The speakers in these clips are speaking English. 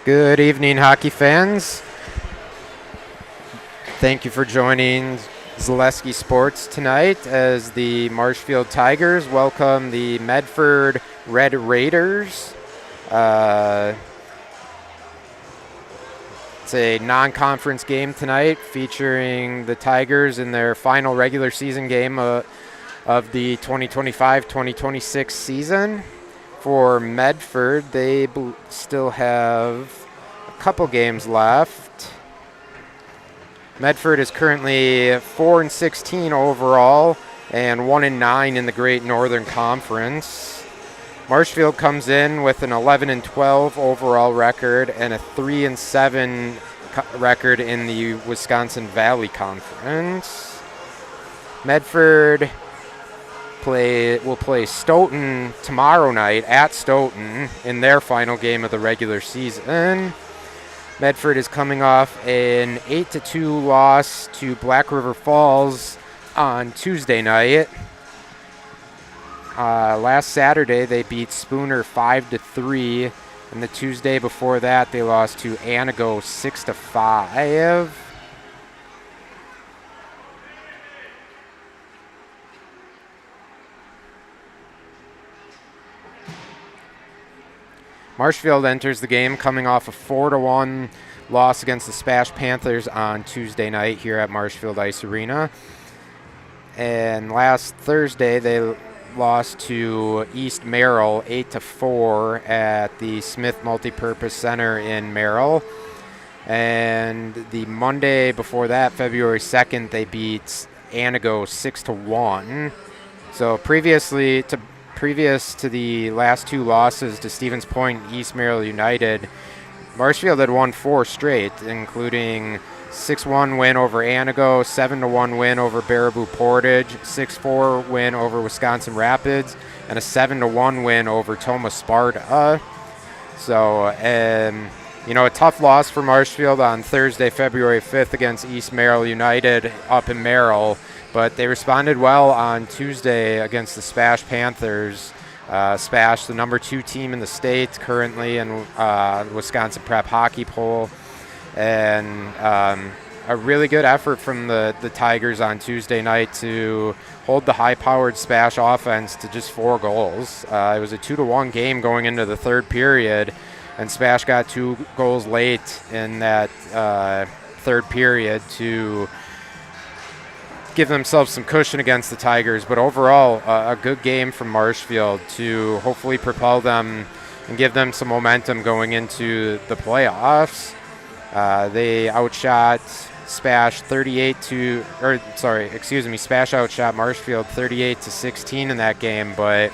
Good evening, hockey fans. Thank you for joining Zaleski Sports tonight as the Marshfield Tigers welcome the Medford Red Raiders. It's a non-conference game tonight featuring the Tigers in their final regular season game of the 2025-2026 season. For Medford, they still have a couple games left. Medford is currently 4-16 overall and 1-9 in the Great Northern Conference. Marshfield comes in with an 11-12 overall record and a 3-7 record in the Wisconsin Valley Conference. Medford will play Stoughton tomorrow night at Stoughton in their final game of the regular season. Medford is coming off an 8-2 loss to Black River Falls on Tuesday night. Last Saturday they beat Spooner 5-3, and the Tuesday before that they lost to Anago 6-5. Marshfield enters the game coming off a 4-1 loss against the Spash Panthers on Tuesday night here at Marshfield Ice Arena. And last Thursday they lost to East Merrill 8-4 at the Smith Multipurpose Center in Merrill. And the Monday before that, February 2nd, they beat Anago 6-1. So previous to the last two losses to Stevens Point and East Merrill United, Marshfield had won 4 straight, including 6-1 win over Anago, 7-1 win over Baraboo Portage, 6-4 win over Wisconsin Rapids, and a 7-1 win over Tomah Sparta. So, a tough loss for Marshfield on Thursday, February 5th against East Merrill United up in Merrill. But they responded well on Tuesday against the Spash Panthers. Spash, the number 2 team in the state currently in Wisconsin Prep Hockey Poll. And a really good effort from the Tigers on Tuesday night to hold the high-powered Spash offense to just 4 goals. It was a 2-1 game going into the third period, and Spash got 2 goals late in that third period to give themselves some cushion against the Tigers. But overall, a good game from Marshfield to hopefully propel them and give them some momentum going into the playoffs. They outshot Spash Spash outshot Marshfield 38-16 in that game, but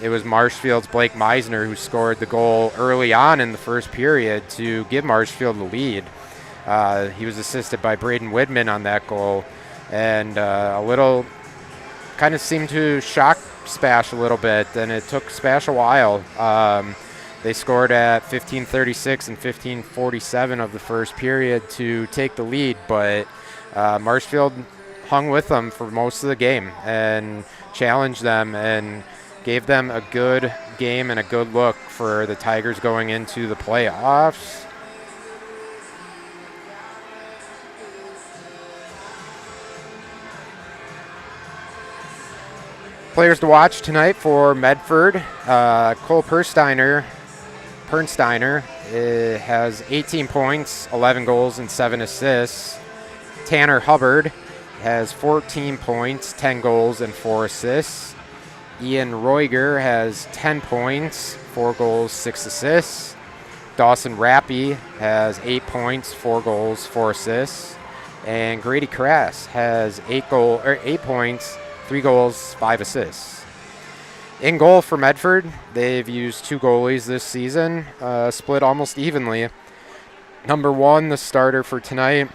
it was Marshfield's Blake Meisner who scored the goal early on in the first period to give Marshfield the lead. He was assisted by Braden Widman on that goal. And kind of seemed to shock Spash a little bit, and it took Spash a while. They scored at 15:36 and 15:47 of the first period to take the lead, but Marshfield hung with them for most of the game and challenged them and gave them a good game and a good look for the Tigers going into the playoffs. Players to watch tonight for Medford. Cole Pernsteiner has 18 points, 11 goals, and 7 assists. Tanner Hubbard has 14 points, 10 goals, and 4 assists. Ian Roiger has 10 points, 4 goals, 6 assists. Dawson Rappy has 8 points, 4 goals, 4 assists. And Grady Crass has 8 points, 3 goals, 5 assists. In goal for Medford, they've used 2 goalies this season, split almost evenly. Number 1, the starter for tonight,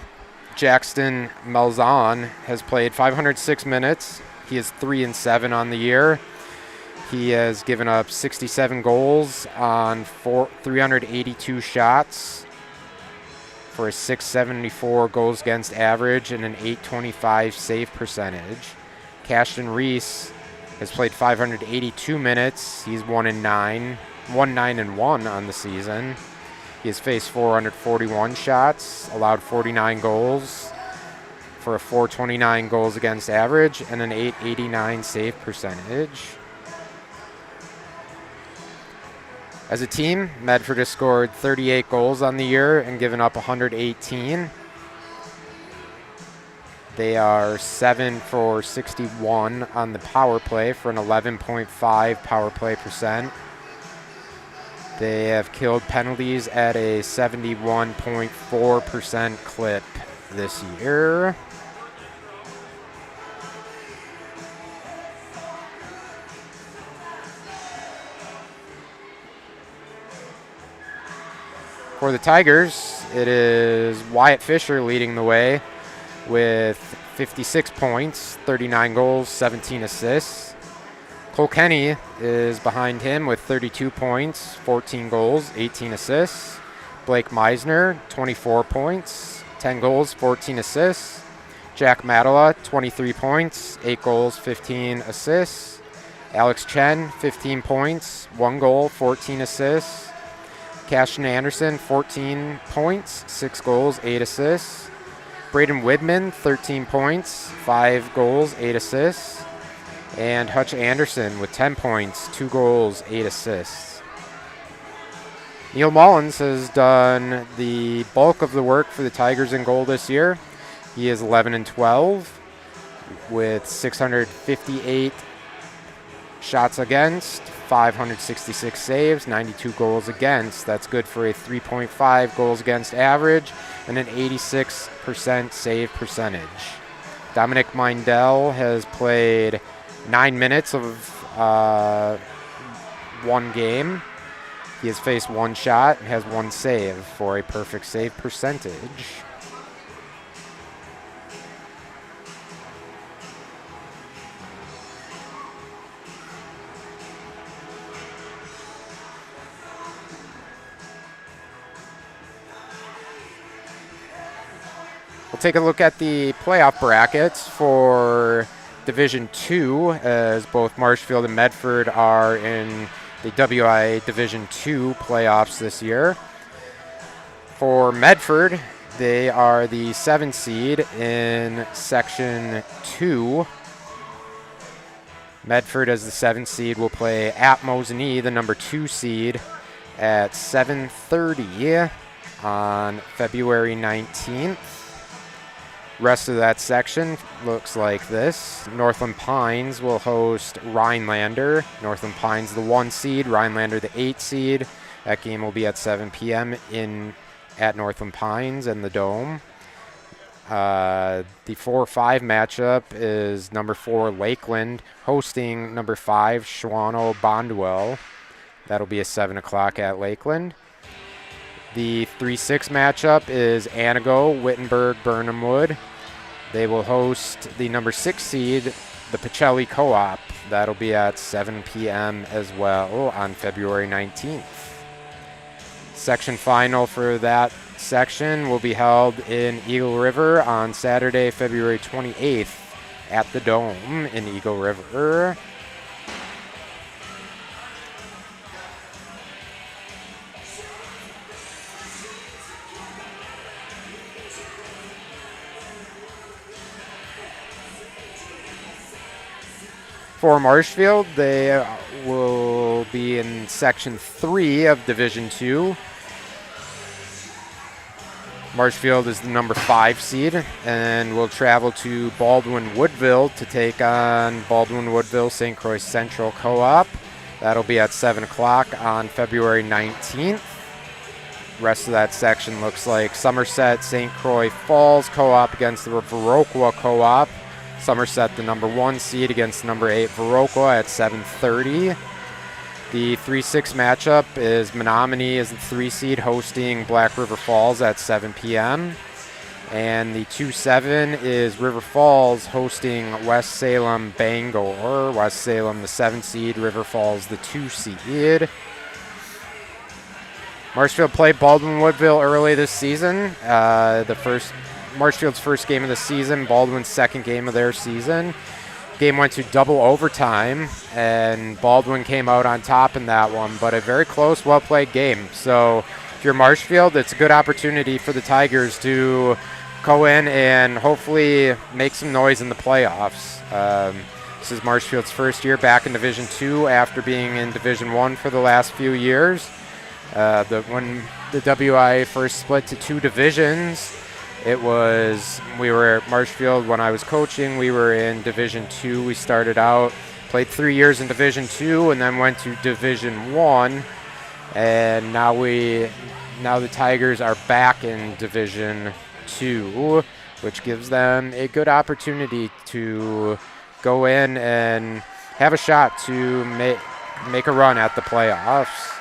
Jackson Malzahn, has played 506 minutes. He is 3-7 on the year. He has given up 67 goals on 382 shots for a .674 goals against average and an .825 save percentage. Cashton Reese has played 582 minutes. He's 1-9, 1-9-1 on the season. He has faced 441 shots, allowed 49 goals for a 429 goals against average and an 889 save percentage. As a team, Medford has scored 38 goals on the year and given up 118. They are 7 for 61 on the power play for an 11.5 power play percent. They have killed penalties at a 71.4% clip this year. For the Tigers, it is Wyatt Fisher leading the way with 56 points, 39 goals, 17 assists. Cole Kenny is behind him with 32 points, 14 goals, 18 assists. Blake Meisner, 24 points, 10 goals, 14 assists. Jack Matala, 23 points, 8 goals, 15 assists. Alex Chen, 15 points, 1 goal, 14 assists. Cashin Anderson, 14 points, 6 goals, 8 assists. Braden Widman, 13 points, 5 goals, 8 assists. And Hutch Anderson with 10 points, 2 goals, 8 assists. Neil Mullins has done the bulk of the work for the Tigers in goal this year. He is 11-12 with 658 shots against, 566 saves, 92 goals against. That's good for a 3.5 goals against average and an 86% save percentage. Dominic Mindell has played 9 minutes of one game. He has faced 1 shot and has 1 save for a perfect save percentage. We'll take a look at the playoff brackets for Division 2, as both Marshfield and Medford are in the WIAA Division 2 playoffs this year. For Medford, they are the 7th seed in Section 2. Medford, as the 7th seed, will play at Mosinee, the number 2 seed, at 7:30 on February 19th. Rest of that section looks like this. Northland Pines will host Rhinelander. Northland Pines the 1 seed, Rhinelander the 8 seed. That game will be at 7 p.m. at Northland Pines in the Dome. The 4-5 matchup is number 4 Lakeland hosting number 5 Shawano Bondwell. That'll be at 7 o'clock at Lakeland. The 3-6 matchup is Anago, Wittenberg, Burnham Wood. They will host the number 6 seed, the Pacelli Co-op. That'll be at 7 p.m. as well on February 19th. Section final for that section will be held in Eagle River on Saturday, February 28th at the Dome in Eagle River. For Marshfield, they will be in Section 3 of Division 2. Marshfield is the number 5 seed and will travel to Baldwin-Woodville to take on Baldwin-Woodville St. Croix Central Co-op. That'll be at 7 o'clock on February 19th. Rest of that section looks like Somerset St. Croix Falls Co-op against the Viroqua Co-op. Somerset, the number 1 seed, against number 8 Viroqua at 7:30. The 3-6 matchup is Menominee as the 3 seed hosting Black River Falls at 7 p.m. And the 2-7 is River Falls hosting West Salem Bangor. West Salem, the 7 seed, River Falls, the 2 seed. Marshfield played Baldwin-Woodville early this season. Marshfield's first game of the season, Baldwin's second game of their season. Game went to double overtime, and Baldwin came out on top in that one, but a very close, well-played game. So if you're Marshfield, it's a good opportunity for the Tigers to go in and hopefully make some noise in the playoffs. This is Marshfield's first year back in Division II after being in Division I for the last few years. When the WIAA first split to 2 divisions, we were at Marshfield when I was coaching. We were in Division II. We started out, played 3 years in Division II, and then went to Division I. And now the Tigers are back in Division II, which gives them a good opportunity to go in and have a shot to make a run at the playoffs.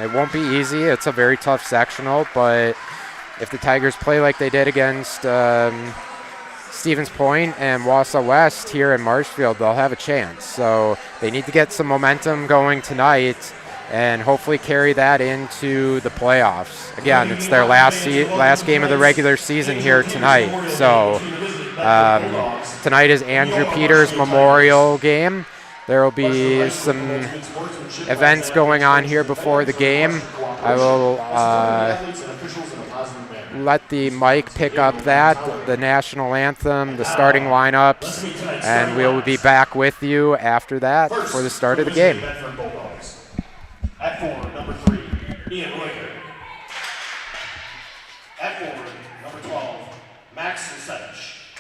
It won't be easy. It's a very tough sectional, but if the Tigers play like they did against Stevens Point and Wausau West here in Marshfield, they'll have a chance. So they need to get some momentum going tonight and hopefully carry that into the playoffs. Again, it's their last game of the regular season here tonight. So tonight is Andrew Peters' memorial game. There will be some events going on here before the game. I will let the mic pick up the national anthem, the starting lineups, and we'll be back with you after that for the start of the game. At forward, number 3, Ian Reuter. At forward, number 12, Max Sedich.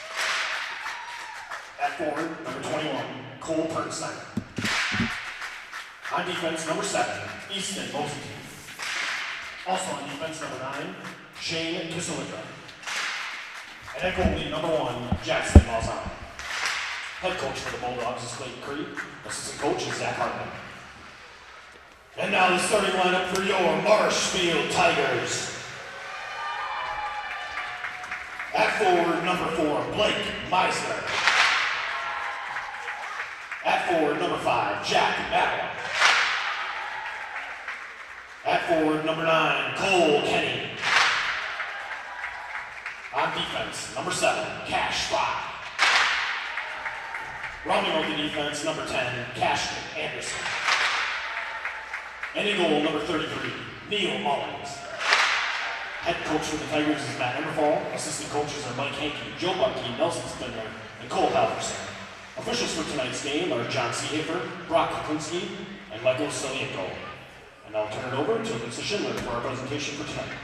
At forward, number 21, Cole Pertenstein. On defense, number 7, Easton Mosentein. Also on defense, number 9, Shane Kisilika. And at goalie, number 1, Jackson Malzahn. Head coach for the Bulldogs is Clayton Cree. Assistant coach is Zach Hartman. And now the starting lineup for your Marshfield Tigers. At forward, number 4, Blake Meisler. At forward, number 5, Jack Madeline. At forward, number 9, Cole Kenny. On defense, number 7, Cash Spot. Rounding out the defense, number 10, Cashman Anderson. And in goal, number 33, Neil Mullins. Head coach for the Tigers is Matt Emberfall. Assistant coaches are Mike Hankey, Joe Buckey, Nelson Spindler, and Cole Halverson. Officials for tonight's game are John Seehafer, Brock Kuklinski, and Michael Selienko. And I'll turn it over to Lisa Schindler for our presentation for tonight.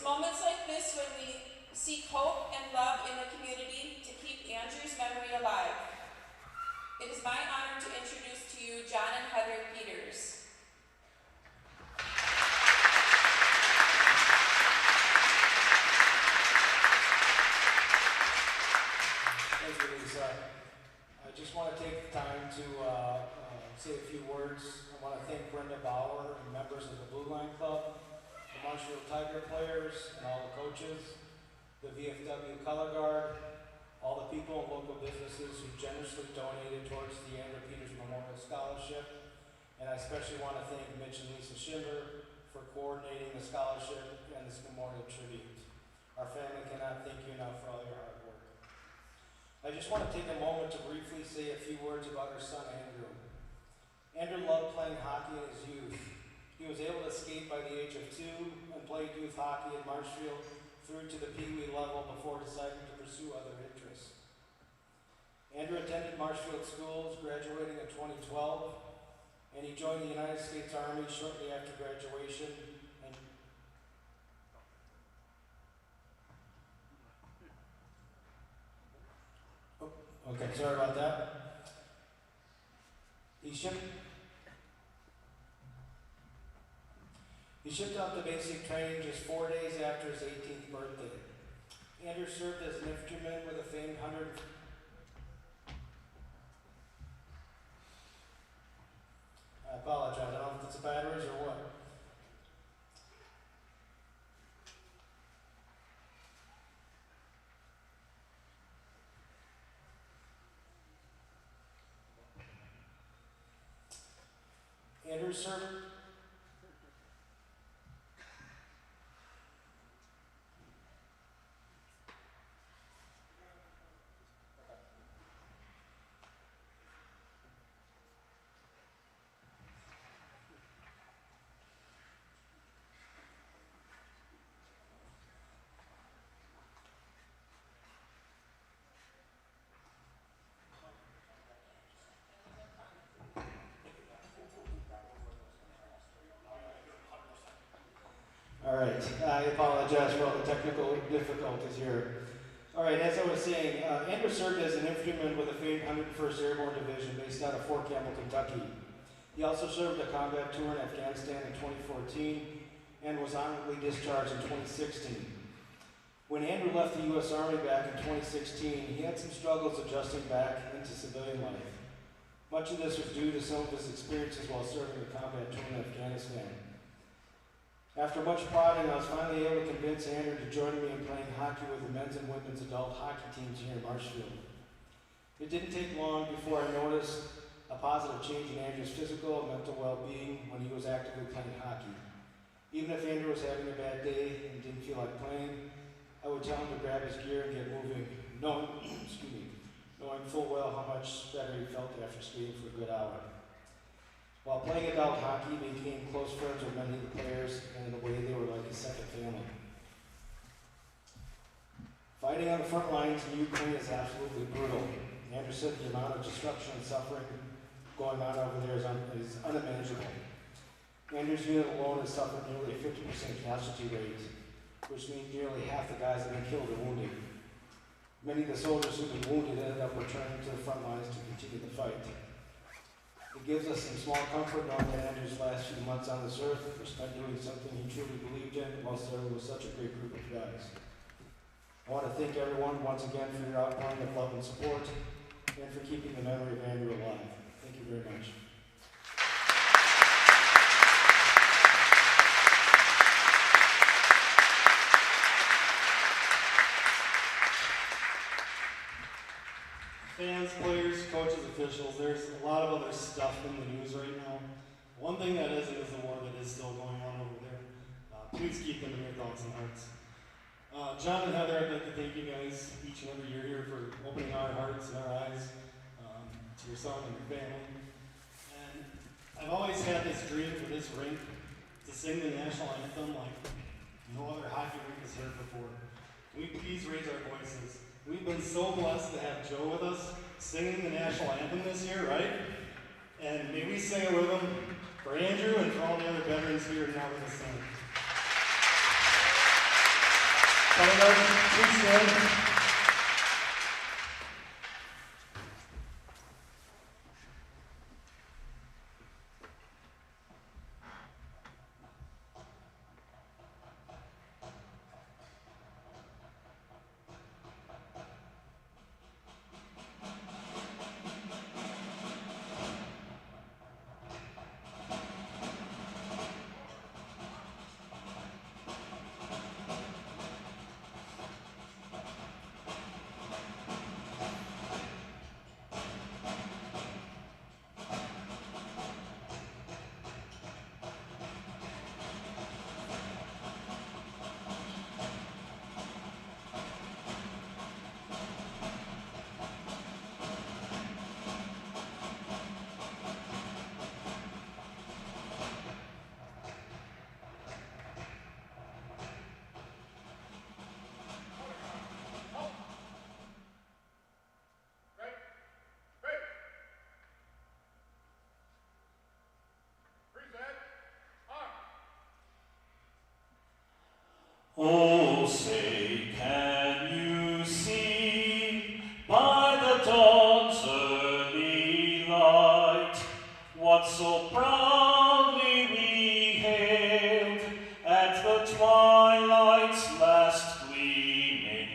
moments like this when we seek hope and love in the community to keep Andrew's memory alive. It is my honor to introduce to you John and Heather Peters. Thank you, Lisa. I just want to take the time to say a few words. I want to thank Brenda Bauer and members of the Blue Line Club, the Marshfield Tiger players and all the coaches, the VFW Color Guard, all the people and local businesses who generously donated towards the Andrew Peters Memorial Scholarship. And I especially want to thank Mitch and Lisa Schimber for coordinating the scholarship and this memorial tribute. Our family cannot thank you enough for all your hard work. I just want to take a moment to briefly say a few words about our son, Andrew. Andrew loved playing hockey in his youth. He was able to skate by the age of 2 and played youth hockey at Marshfield through to the Pee Wee level before deciding to pursue other interests. Andrew attended Marshfield schools, graduating in 2012, and he joined the United States Army shortly after graduation. Okay, sorry about that. He shipped out to basic training just 4 days after his 18th birthday. Andrew served as an infantryman with a famed 100. I apologize, I don't know if it's the batteries or what. Andrew served. All right, I apologize for all the technical difficulties here. All right, as I was saying, Andrew served as an infantryman with the famed 101st Airborne Division based out of Fort Campbell, Kentucky. He also served a combat tour in Afghanistan in 2014 and was honorably discharged in 2016. When Andrew left the U.S. Army back in 2016, he had some struggles adjusting back into civilian life. Much of this was due to some of his experiences while serving a combat tour in Afghanistan. After much prodding, I was finally able to convince Andrew to join me in playing hockey with the men's and women's adult hockey teams here in Marshfield. It didn't take long before I noticed a positive change in Andrew's physical and mental well-being when he was actively playing hockey. Even if Andrew was having a bad day and didn't feel like playing, I would tell him to grab his gear and get moving, knowing full well how much better he felt after skating for a good hour. While playing adult hockey, he became close friends with many of the players, and in a way they were like his second family. Fighting on the front lines in Ukraine is absolutely brutal. Andrew said the amount of destruction and suffering going on over there is unimaginable. Andrew's unit alone has suffered nearly a 50% casualty rate, which means nearly half the guys have been killed or wounded. Many of the soldiers who've been wounded ended up returning to the front lines to continue the fight. It gives us some small comfort knowing that Andrew's last few months on this earth were spent doing something he truly believed in while serving with such a great group of guys. I want to thank everyone once again for your outpouring of love and support and for keeping the memory of Andrew alive. Thank you very much. Fans, players, coaches, officials, there's a lot of other stuff in the news right now. One thing that isn't is the war that is still going on over there. Please keep them in your thoughts and hearts. John and Heather, I'd like to thank you guys each and every year here for opening our hearts and our eyes to your son and your family. And I've always had this dream for this rink to sing the national anthem like no other hockey rink has heard before. Can we please raise our voices? We've been so blessed to have Joe with us singing the national anthem this year, right? And may we sing it with him for Andrew and for all the other veterans here now with us. Coming up, please stand. Oh, say, can you see by the dawn's early light what so proudly we hailed at the twilight's last gleaming,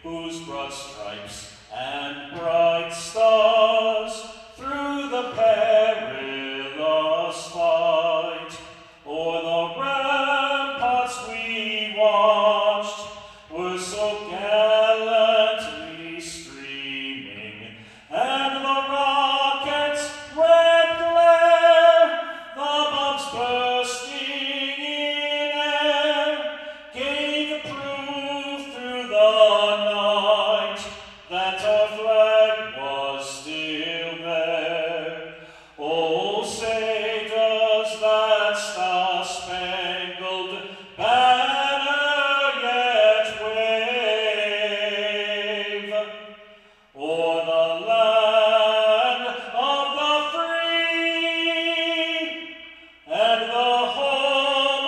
whose broad stripes and bright stars through the perilous fight o'er the ramparts we watched were so gallantly streaming, and the rockets' red glare, the bombs bursting in air, gave proof through the night that our flag was still there. Oh, say does that star-spangled banner yet wave o'er the land of the free and the home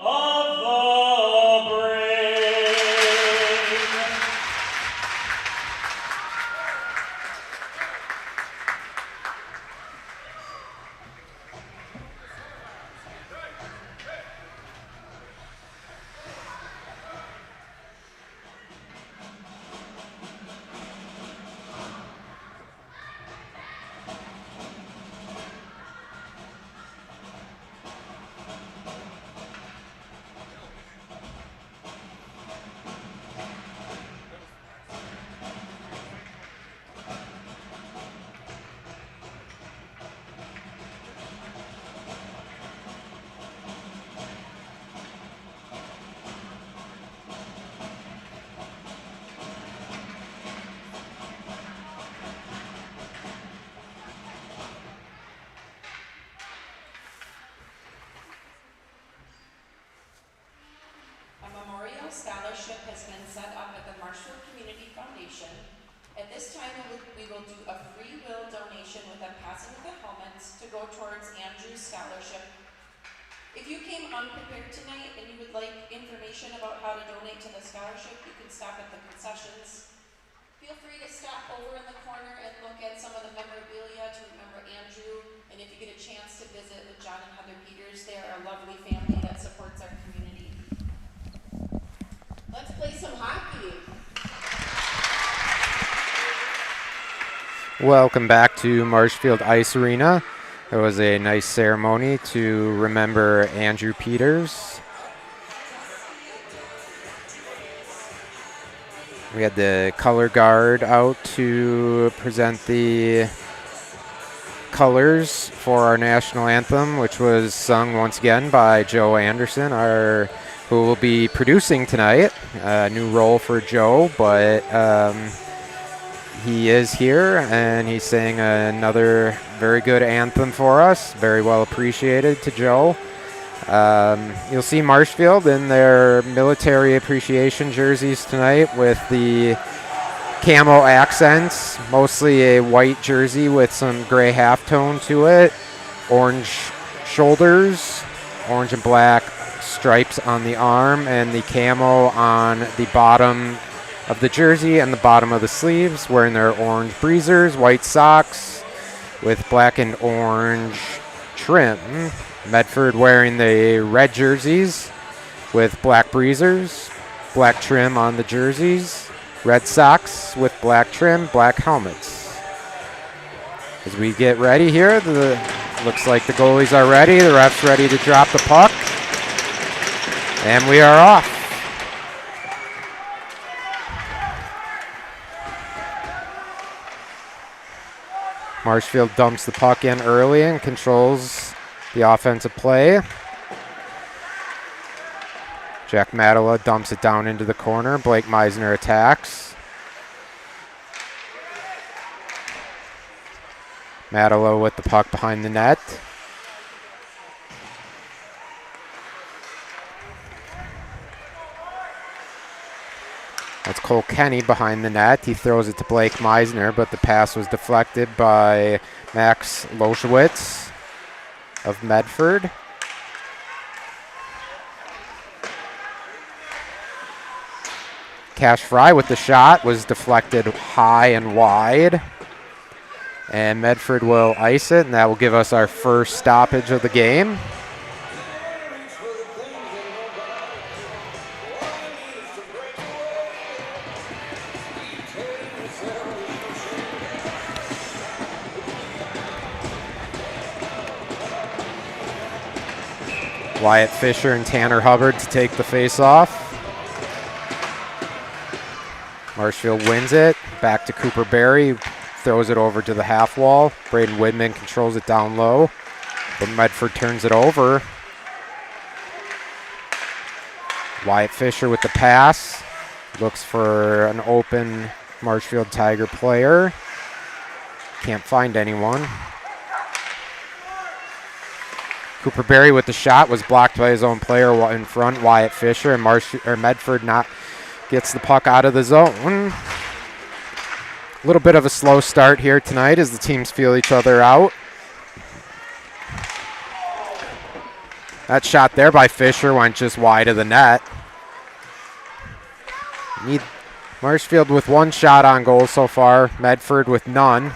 of the brave? A memorial scholarship has been set up at the Marshfield Community Foundation. At this time, we will do a free will donation with a passing of the helmets to go towards Andrew's scholarship. If you came unprepared tonight and you would like information about how to donate to the scholarship, you can stop at the concessions. Feel free to stop over in the corner and look at some of the memorabilia to remember Andrew. And if you get a chance to visit with John and Heather Peters, they are a lovely family that supports our community. Let's play some hockey. Welcome back to Marshfield Ice Arena. It was a nice ceremony to remember Andrew Peters. We had the color guard out to present the colors for our national anthem, which was sung once again by Joe Anderson, who will be producing tonight. A new role for Joe, but he is here and he sang another very good anthem for us. Very well appreciated to Joe. You'll see Marshfield in their military appreciation jerseys tonight with the camo accents, mostly a white jersey with some gray halftone to it, orange shoulders, orange and black stripes on the arm and the camo on the bottom of the jersey and the bottom of the sleeves, wearing their orange breezers, white socks with black and orange trim. Medford wearing the red jerseys with black breezers, black trim on the jerseys, red socks with black trim, black helmets. As we get ready here, looks like the goalies are ready, the ref's ready to drop the puck, and we are off. Marshfield dumps the puck in early and controls the offensive play. Jack Matala dumps it down into the corner. Blake Meisner attacks. Matala with the puck behind the net. That's Cole Kenny behind the net. He throws it to Blake Meisner, but the pass was deflected by Max Loschwitz of Medford. Cash Fry with the shot was deflected high and wide. And Medford will ice it, and that will give us our first stoppage of the game. Wyatt Fisher and Tanner Hubbard to take the face-off. Marshfield wins it. Back to Cooper Berry. Throws it over to the half wall. Braden Widman controls it down low. But Medford turns it over. Wyatt Fisher with the pass. Looks for an open Marshfield Tiger player. Can't find anyone. Cooper Berry with the shot was blocked by his own player in front, Wyatt Fisher, and Medford gets the puck out of the zone. A little bit of a slow start here tonight as the teams feel each other out. That shot there by Fisher went just wide of the net. Marshfield with one shot on goal so far, Medford with none.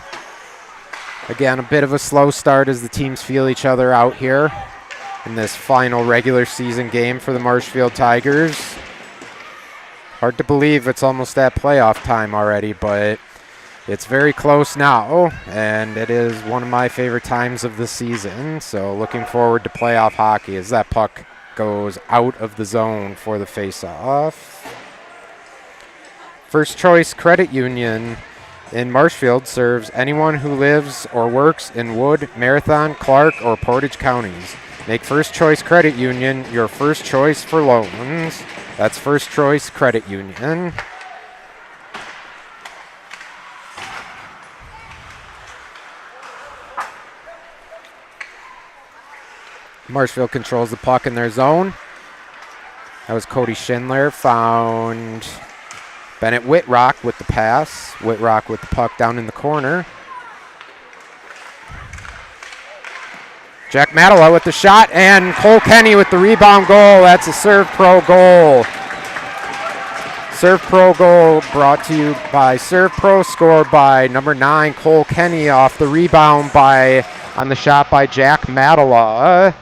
Again, a bit of a slow start as the teams feel each other out here in this final regular season game for the Marshfield Tigers. Hard to believe it's almost that playoff time already, but it's very close now, and it is one of my favorite times of the season. So looking forward to playoff hockey as that puck goes out of the zone for the face-off. First Choice Credit Union in Marshfield serves anyone who lives or works in Wood, Marathon, Clark, or Portage counties. Make First Choice Credit Union your first choice for loans. That's First Choice Credit Union. Marshfield controls the puck in their zone. That was Cody Schindler. Found Bennett Whitrock with the pass. Whitrock with the puck down in the corner. Jack Matala with the shot, and Cole Kenny with the rebound goal. That's a Serve Pro goal. Serve Pro goal brought to you by Serve Pro, scored by number 9, Cole Kenny, off the rebound on the shot by Jack Matala.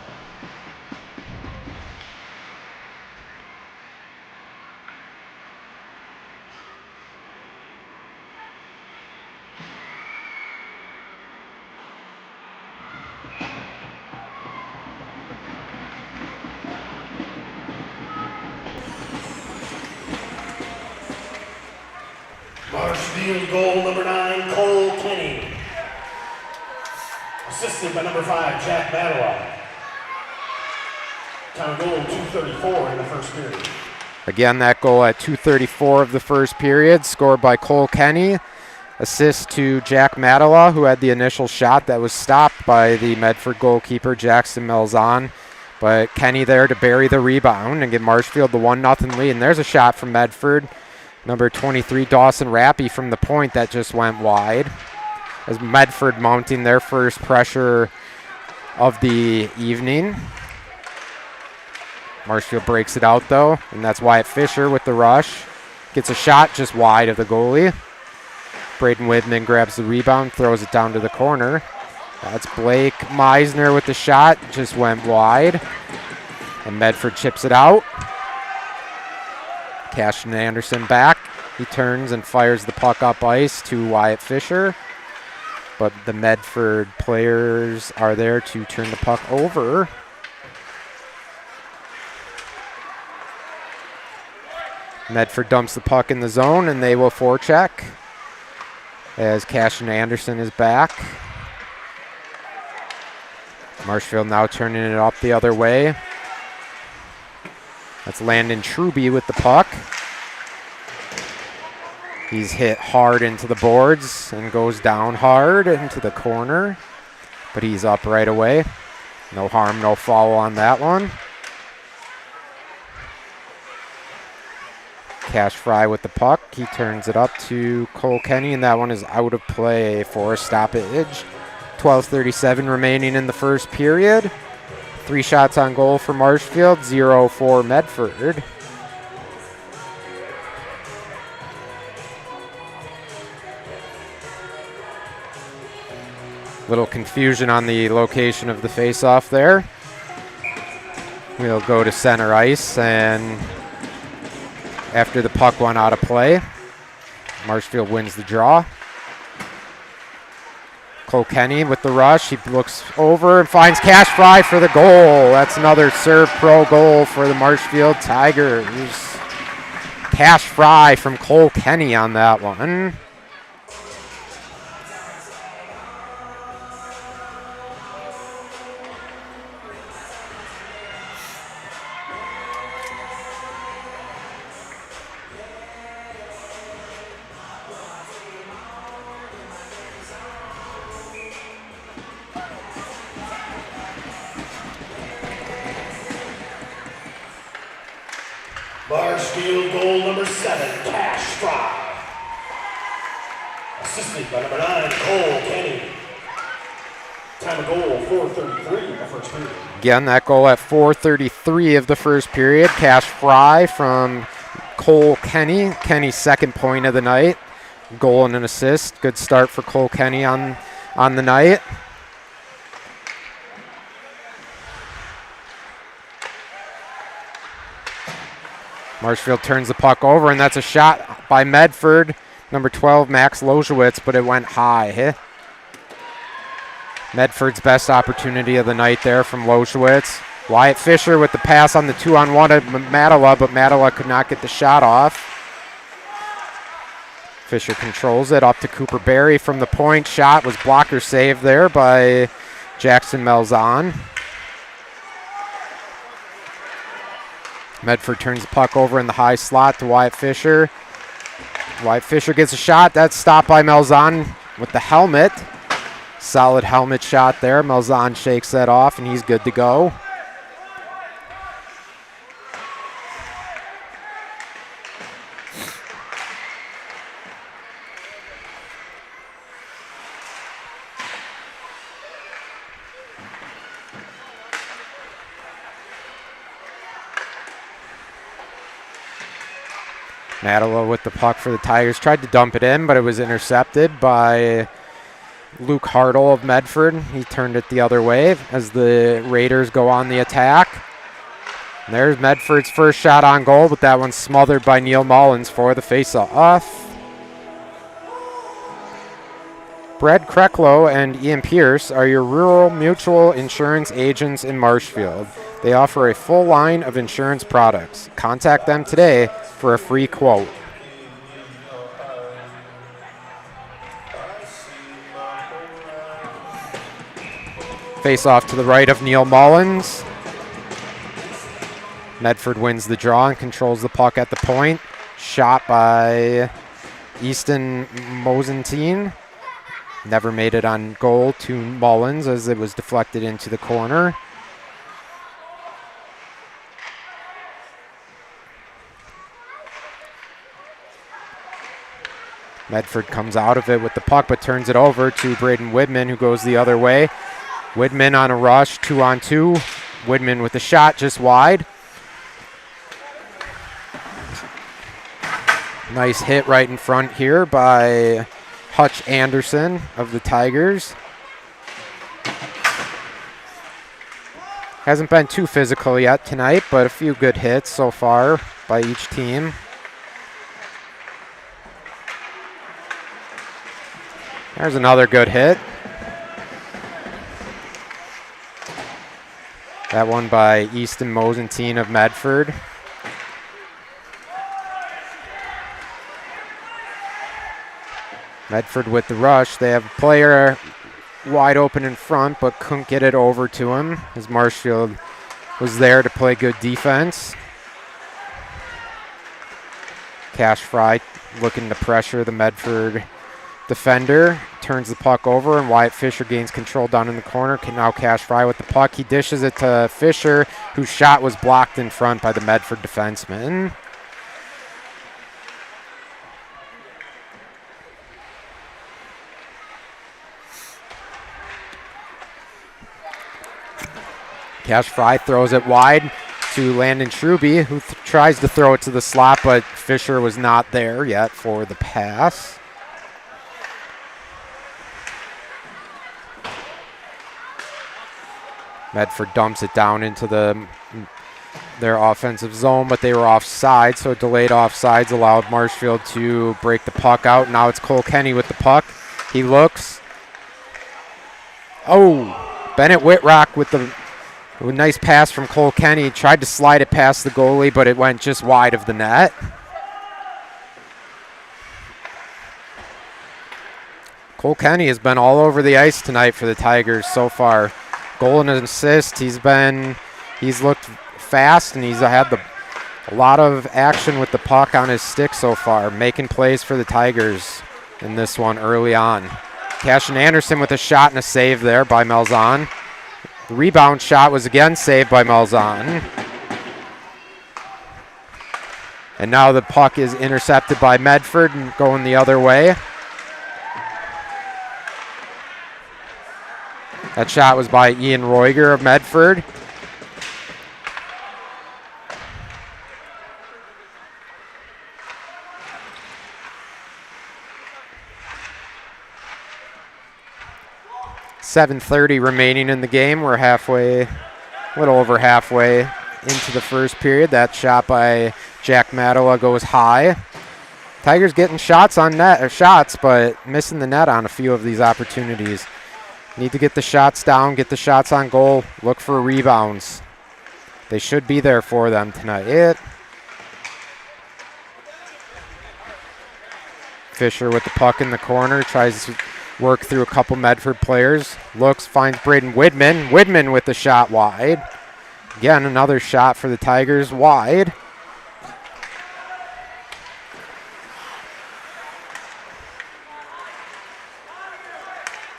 Marshfield goal number 9, Cole Kenny. Assisted by number 5, Jack Matala. Time goal 2:34 in the first period. Again, that goal at 2:34 of the first period, scored by Cole Kenny. Assist to Jack Matala, who had the initial shot that was stopped by the Medford goalkeeper, Jackson Melzon. But Kenny there to bury the rebound and give Marshfield the 1-0 lead. And there's a shot from Medford. Number 23, Dawson Rappy from the point that just went wide. As Medford mounting their first pressure of the evening. Marshfield breaks it out though, and that's Wyatt Fisher with the rush. Gets a shot just wide of the goalie. Braden Whitman grabs the rebound, throws it down to the corner. That's Blake Meisner with the shot, just went wide. And Medford chips it out. Cashin Anderson back. He turns and fires the puck up ice to Wyatt Fisher. But the Medford players are there to turn the puck over. Medford dumps the puck in the zone, and they will forecheck as Cashin Anderson is back. Marshfield now turning it up the other way. That's Landon Truby with the puck. He's hit hard into the boards and goes down hard into the corner, but he's up right away. No harm, no foul on that one. Cash Fry with the puck. He turns it up to Cole Kenny, and that one is out of play for a stoppage. 12:37 remaining in the first period. 3 shots on goal for Marshfield, 0 for Medford. Little confusion on the location of the face-off there. We'll go to center ice, and after the puck went out of play, Marshfield wins the draw. Cole Kenny with the rush. He looks over and finds Cash Fry for the goal. That's another Serve Pro goal for the Marshfield Tigers. Cash Fry from Cole Kenny on that one. Marshfield goal number 7, Cash Fry. Assisted by number 9, Cole Kenny. Time of goal, 4:33 in the first period. Again, that goal at 4:33 of the first period. Cash Fry from Cole Kenny. Kenny's second point of the night. Goal and an assist. Good start for Cole Kenny on the night. Marshfield turns the puck over, and that's a shot by Medford, number 12, Max Lozowitz, but it went high. Medford's best opportunity of the night there from Lozowitz. Wyatt Fisher with the pass on the 2-on-1 of Matala, but Matala could not get the shot off. Fisher controls it up to Cooper Berry from the point. Shot was blocker saved there by Jackson Melzon. Medford turns the puck over in the high slot to Wyatt Fisher. Wyatt Fisher gets a shot. That's stopped by Melzon with the helmet. Solid helmet shot there. Melzon shakes that off, and he's good to go. Matala with the puck for the Tigers. Tried to dump it in, but it was intercepted by Luke Hartle of Medford. He turned it the other way as the Raiders go on the attack. And there's Medford's first shot on goal, but that one's smothered by Neil Mullins for the face-off. Brad Kreklow and Ian Pierce are your rural mutual insurance agents in Marshfield. They offer a full line of insurance products. Contact them today for a free quote. Face off to the right of Neil Mullins. Medford wins the draw and controls the puck at the point. Shot by Easton Mosentine. Never made it on goal to Mullins as it was deflected into the corner. Medford comes out of it with the puck, but turns it over to Braden Whitman, who goes the other way. Whitman on a rush, 2-on-2. Whitman with the shot just wide. Nice hit right in front here by Hutch Anderson of the Tigers. Hasn't been too physical yet tonight, but a few good hits so far by each team. There's another good hit. That one by Easton Mosentine of Medford. Medford with the rush. They have a player wide open in front, but couldn't get it over to him as Marshfield was there to play good defense. Cash Fry looking to pressure the Medford defender. Turns the puck over, and Wyatt Fisher gains control down in the corner. Can now Cash Fry with the puck. He dishes it to Fisher, whose shot was blocked in front by the Medford defenseman. Cash Fry throws it wide to Landon Truby, who tries to throw it to the slot, but Fisher was not there yet for the pass. Medford dumps it down into their offensive zone, but they were offside, so delayed offsides allowed Marshfield to break the puck out. Now it's Cole Kenny with the puck. He looks. Oh, Bennett Whitrock with the nice pass from Cole Kenny. Tried to slide it past the goalie, but it went just wide of the net. Cole Kenny has been all over the ice tonight for the Tigers so far. Goal and an assist. He's looked fast, and he's had a lot of action with the puck on his stick so far, making plays for the Tigers in this one early on. Cashin Anderson with a shot and a save there by Malzahn. The rebound shot was again saved by Malzahn. And now the puck is intercepted by Medford and going the other way. That shot was by Ian Roiger of Medford. .7:30 remaining in the game. We're a little over halfway into the first period. That shot by Jack Madowa goes high. Tigers getting shots on net, but missing the net on a few of these opportunities. Need to get the shots down, get the shots on goal, look for rebounds. They should be there for them tonight. Fisher with the puck in the corner, tries to work through a couple Medford players. Looks, finds Braden Widman. Widman with the shot wide. Again, another shot for the Tigers wide.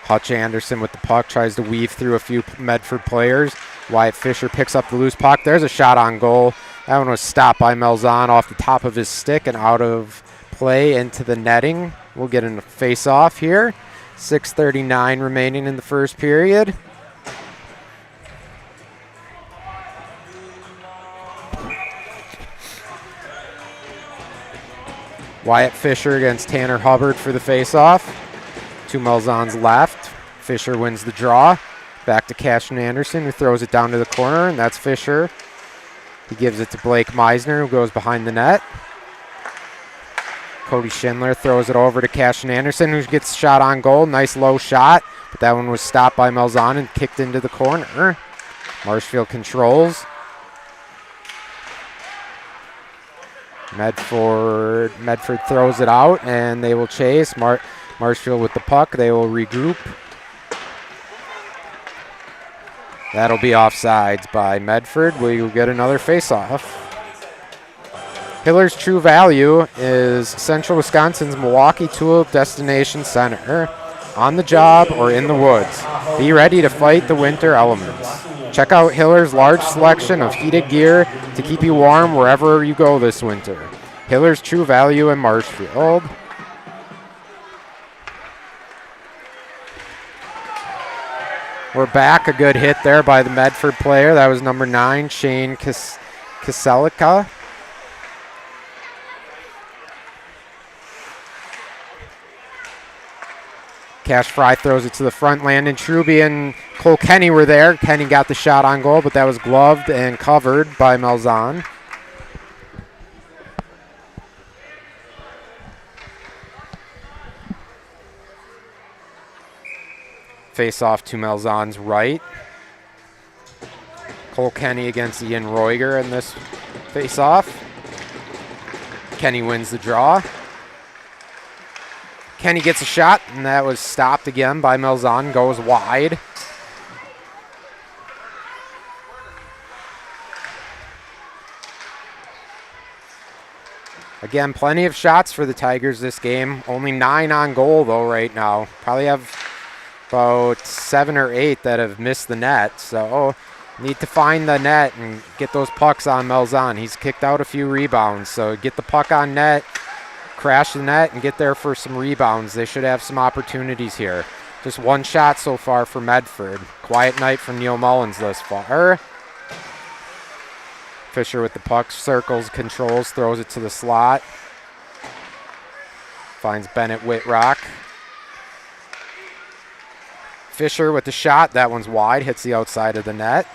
Hutch Anderson with the puck, tries to weave through a few Medford players. Wyatt Fisher picks up the loose puck. There's a shot on goal. That one was stopped by Malzahn off the top of his stick and out of play into the netting. We'll get in a face-off here. 6:39 remaining in the first period. Wyatt Fisher against Tanner Hubbard for the face-off. To Malzahn's left. Fisher wins the draw. Back to Cashin Anderson, who throws it down to the corner, and that's Fisher. He gives it to Blake Meisner, who goes behind the net. Cody Schindler throws it over to Cashin Anderson, who gets shot on goal. Nice low shot, but that one was stopped by Malzahn and kicked into the corner. Marshfield controls. Medford throws it out, and they will chase. Marshfield with the puck. They will regroup. That'll be offsides by Medford. We will get another face-off. Hiller's True Value is Central Wisconsin's Milwaukee Tool Destination Center. On the job or in the woods, be ready to fight the winter elements. Check out Hiller's large selection of heated gear to keep you warm wherever you go this winter. Hiller's True Value in Marshfield. We're back. A good hit there by the Medford player. That was number 9, Shane Kaselika. Cash Fry throws it to the front. Landon Truby and Cole Kenny were there. Kenny got the shot on goal, but that was gloved and covered by Malzahn. Face off to Malzahn's right. Cole Kenny against Ian Roiger in this face off. Kenny wins the draw. Kenny gets a shot, and that was stopped again by Malzahn. Goes wide. Again, plenty of shots for the Tigers this game. Only 9 on goal, though, right now. Probably have about 7 or 8 that have missed the net. So need to find the net and get those pucks on Malzahn. He's kicked out a few rebounds, so get the puck on net, crash the net, and get there for some rebounds. They should have some opportunities here. Just 1 shot so far for Medford. Quiet night from Neil Mullins thus far. Fisher with the puck, circles, controls, throws it to the slot. Finds Bennett Whitrock. Fisher with the shot. That one's wide, hits the outside of the net.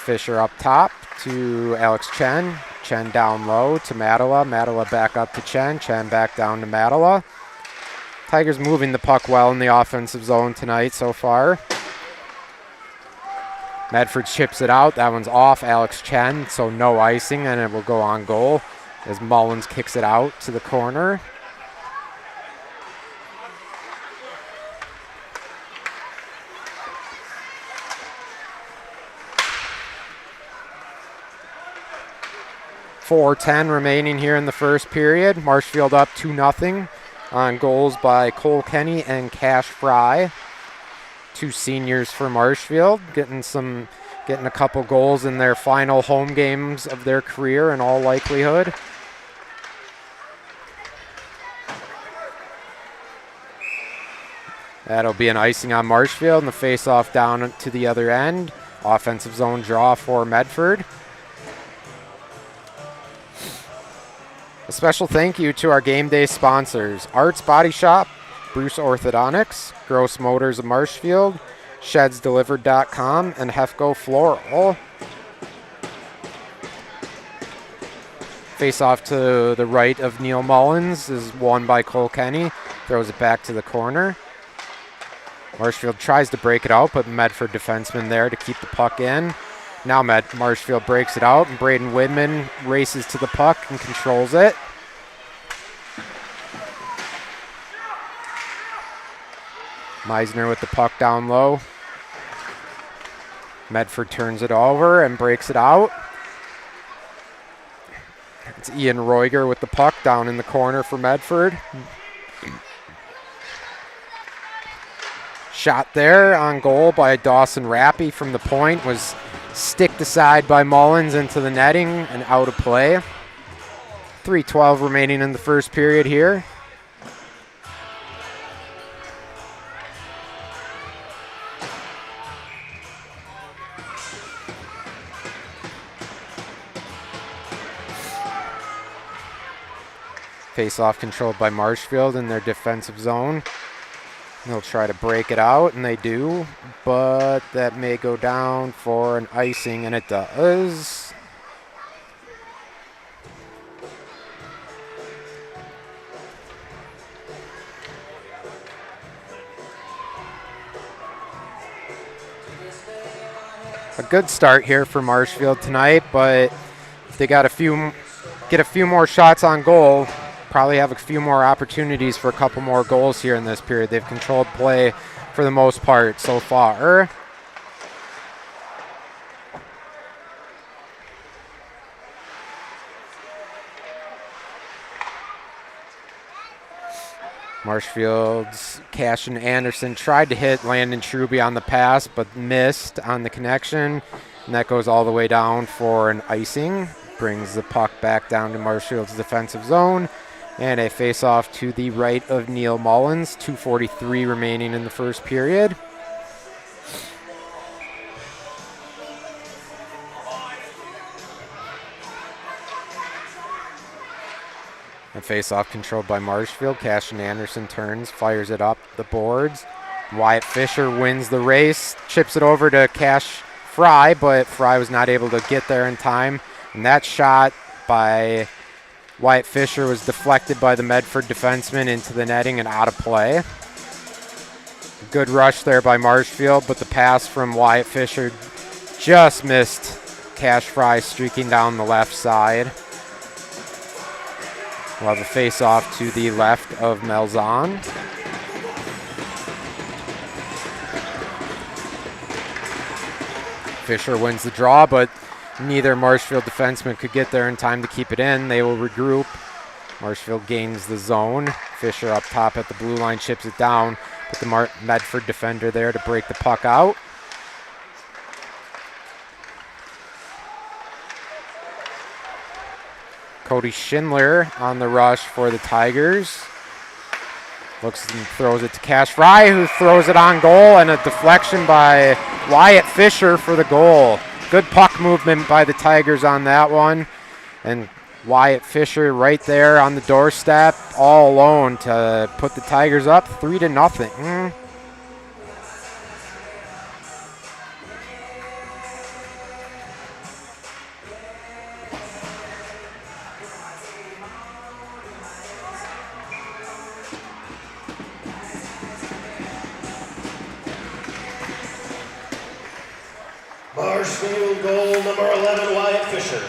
Fisher up top to Alex Chen. Chen down low to Matala. Matala back up to Chen. Chen back down to Matala. Tigers moving the puck well in the offensive zone tonight so far. Medford chips it out. That one's off Alex Chen, so no icing, and it will go on goal as Mullins kicks it out to the corner. .4:10 remaining here in the first period. Marshfield up 2-0 on goals by Cole Kenny and Cash Fry. 2 seniors for Marshfield, getting a couple goals in their final home games of their career in all likelihood. That'll be an icing on Marshfield, and the face-off down to the other end. Offensive zone draw for Medford. A special thank you to our game day sponsors: Arts Body Shop, Bruce Orthodontics, Gross Motors of Marshfield, ShedsDelivered.com, and Hefco Floral. Face off to the right of Neil Mullins is won by Cole Kenny. Throws it back to the corner. Marshfield tries to break it out, but Medford defenseman there to keep the puck in. Now Marshfield breaks it out, and Braden Widman races to the puck and controls it. Meisner with the puck down low. Medford turns it over and breaks it out. It's Ian Roiger with the puck down in the corner for Medford. Shot there on goal by Dawson Rappy from the point was sticked aside by Mullins into the netting and out of play. 3:12 remaining in the first period here. Face-off controlled by Marshfield in their defensive zone. They'll try to break it out, and they do, but that may go down for an icing, and it does. A good start here for Marshfield tonight, but if they get a few more shots on goal, probably have a few more opportunities for a couple more goals here in this period. They've controlled play for the most part so far. Marshfield's Cash and Anderson tried to hit Landon Truby on the pass, but missed on the connection, and that goes all the way down for an icing. Brings the puck back down to Marshfield's defensive zone. And a face-off to the right of Neil Mullins. 2:43 remaining in the first period. And face-off controlled by Marshfield. Cashin Anderson turns, fires it up the boards. Wyatt Fisher wins the race, chips it over to Cash Fry, but Fry was not able to get there in time. And that shot by Wyatt Fisher was deflected by the Medford defenseman into the netting and out of play. Good rush there by Marshfield, but the pass from Wyatt Fisher just missed Cash Fry streaking down the left side. We'll have a face-off to the left of Malzahn. Fisher wins the draw, but neither Marshfield defenseman could get there in time to keep it in. They will regroup. Marshfield gains the zone. Fisher up top at the blue line, chips it down. Put the Medford defender there to break the puck out. Cody Schindler on the rush for the Tigers. Looks and throws it to Cash Fry, who throws it on goal, and a deflection by Wyatt Fisher for the goal. Good puck movement by the Tigers on that one. And Wyatt Fisher right there on the doorstep, all alone to put the Tigers up 3-0. Marshfield goal number 11, Wyatt Fisher.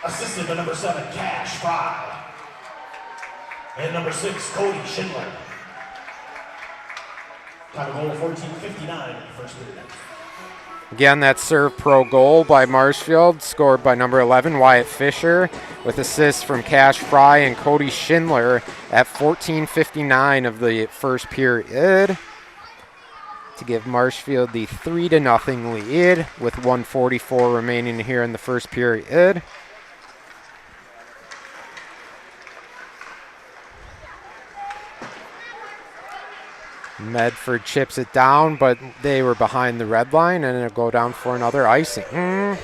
Assisted by number 7, Cash Fry. And number 6, Cody Schindler. Time of goal 14:59 in the first period. Again, that serve pro goal by Marshfield, scored by number 11, Wyatt Fisher, with assists from Cash Fry and Cody Schindler at 14:59 of the first period, to give Marshfield the 3-0 lead with 1:44 remaining here in the first period. Medford chips it down, but they were behind the red line, and it'll go down for another icing.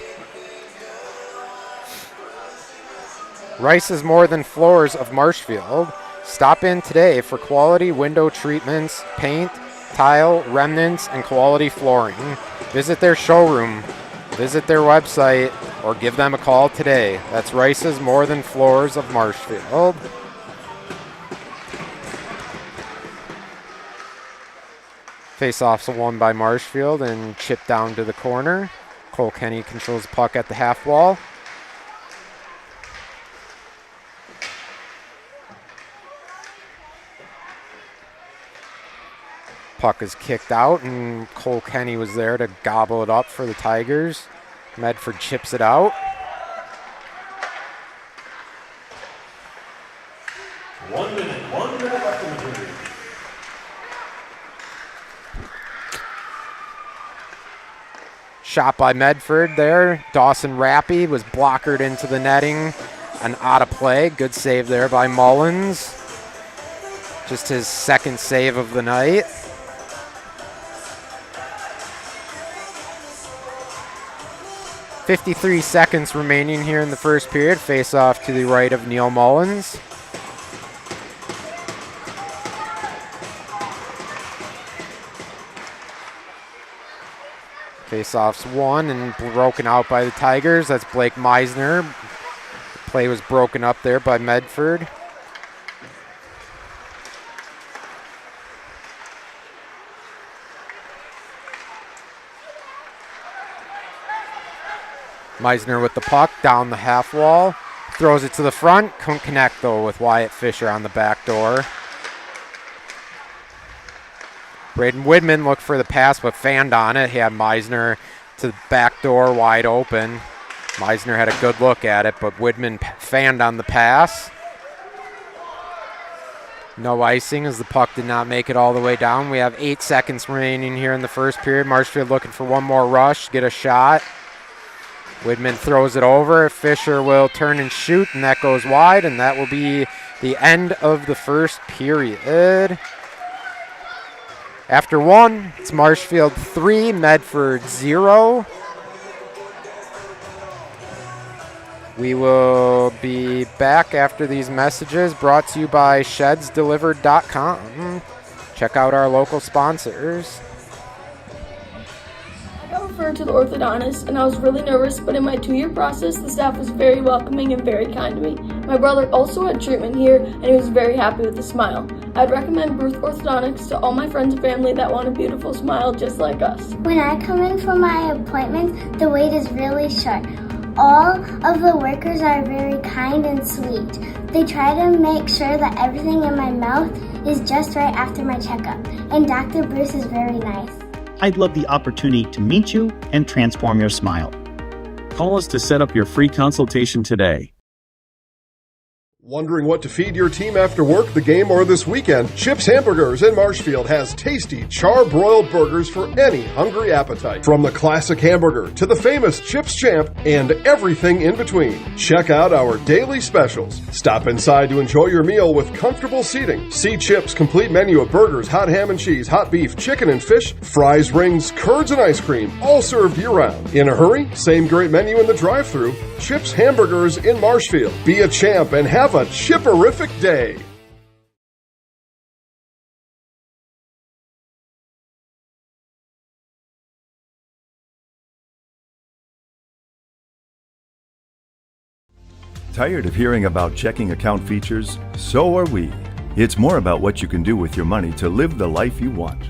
Rice is more than floors of Marshfield. Stop in today for quality window treatments, paint, tile, remnants, and quality flooring. Visit their showroom, visit their website, or give them a call today. That's Rice's More Than Floors of Marshfield. Face-off's won by Marshfield and chipped down to the corner. Cole Kenny controls the puck at the half wall. Puck is kicked out, and Cole Kenny was there to gobble it up for the Tigers. Medford chips it out. One minute left in the period. Shot by Medford there. Dawson Rappy was blockered into the netting and out of play. Good save there by Mullins. Just his second save of the night. .53 seconds remaining here in the first period. Face off to the right of Neil Mullins. Face-off's won and broken out by the Tigers. That's Blake Meisner. The play was broken up there by Medford. Meisner with the puck down the half wall. Throws it to the front. Couldn't connect though with Wyatt Fisher on the back door. Braden Widman looked for the pass but fanned on it. He had Meisner to the back door wide open. Meisner had a good look at it, but Widman fanned on the pass. No icing as the puck did not make it all the way down. We have 8 seconds remaining here in the first period. Marshfield looking for one more rush, get a shot. Widman throws it over. Fisher will turn and shoot, and that goes wide, and that will be the end of the first period. After one, it's Marshfield 3, Medford 0. We will be back after these messages, brought to you by shedsdelivered.com. Check out our local sponsors. I got referred to the orthodontist, and I was really nervous, but in my 2-year process, the staff was very welcoming and very kind to me. My brother also had treatment here, and he was very happy with a smile. I'd recommend Bruce Orthodontics to all my friends and family that want a beautiful smile just like us. When I come in for my appointment, the wait is really short. All of the workers are very kind and sweet. They try to make sure that everything in my mouth is just right after my checkup, and Dr. Bruce is very nice. I'd love the opportunity to meet you and transform your smile. Call us to set up your free consultation today. Wondering what to feed your team after work, the game, or this weekend? Chips Hamburgers in Marshfield has tasty char-broiled burgers for any hungry appetite. From the classic hamburger to the famous Chips Champ and everything in between. Check out our daily specials. Stop inside to enjoy your meal with comfortable seating. See Chips' complete menu of burgers, hot ham and cheese, hot beef, chicken and fish, fries, rings, curds, and ice cream, all served year-round. In a hurry? Same great menu in the drive-thru. Chips Hamburgers in Marshfield. Be a champ and have a chipperific day. Tired of hearing about checking account features? So are we. It's more about what you can do with your money to live the life you want.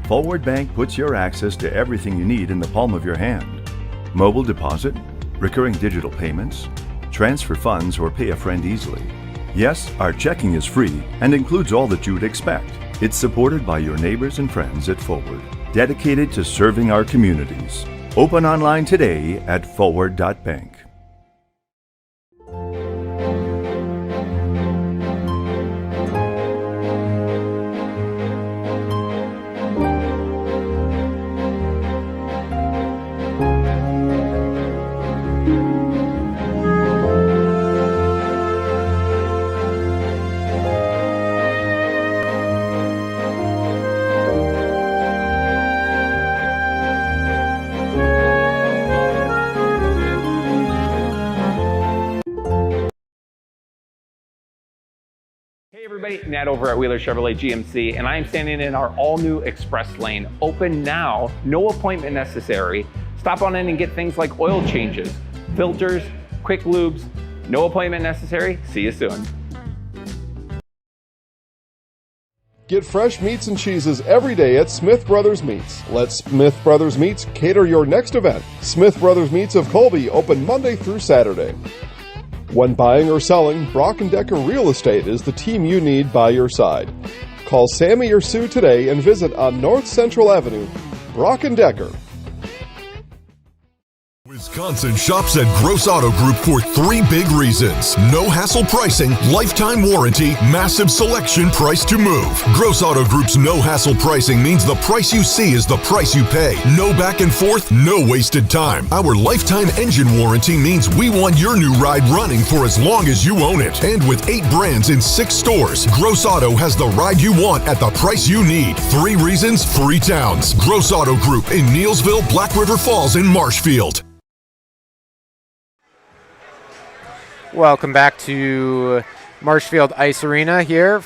Forward Bank puts your access to everything you need in the palm of your hand. Mobile deposit, recurring digital payments, transfer funds, or pay a friend easily. Yes, our checking is free and includes all that you would expect. It's supported by your neighbors and friends at Forward, dedicated to serving our communities. Open online today at forward.bank. Nat over at Wheeler Chevrolet GMC, and I am standing in our all-new express lane. Open now, no appointment necessary. Stop on in and get things like oil changes, filters, quick lubes. No appointment necessary. See you soon. Get fresh meats and cheeses every day at Smith Brothers Meats. Let Smith Brothers Meats cater your next event. Smith Brothers Meats of Colby, open Monday through Saturday. When buying or selling, Brock & Decker Real Estate is the team you need by your side. Call Sammy or Sue today and visit on North Central Avenue, Brock & Decker. Wisconsin shops at Gross Auto Group for 3 big reasons. No hassle pricing, lifetime warranty, massive selection, price to move. Gross Auto Group's no hassle pricing means the price you see is the price you pay. No back and forth, no wasted time. Our lifetime engine warranty means we want your new ride running for as long as you own it. And with 8 brands in 6 stores, Gross Auto has the ride you want at the price you need. 3 reasons, 3 towns. Gross Auto Group in Neelsville, Black River Falls, and Marshfield. Welcome back to Marshfield Ice Arena here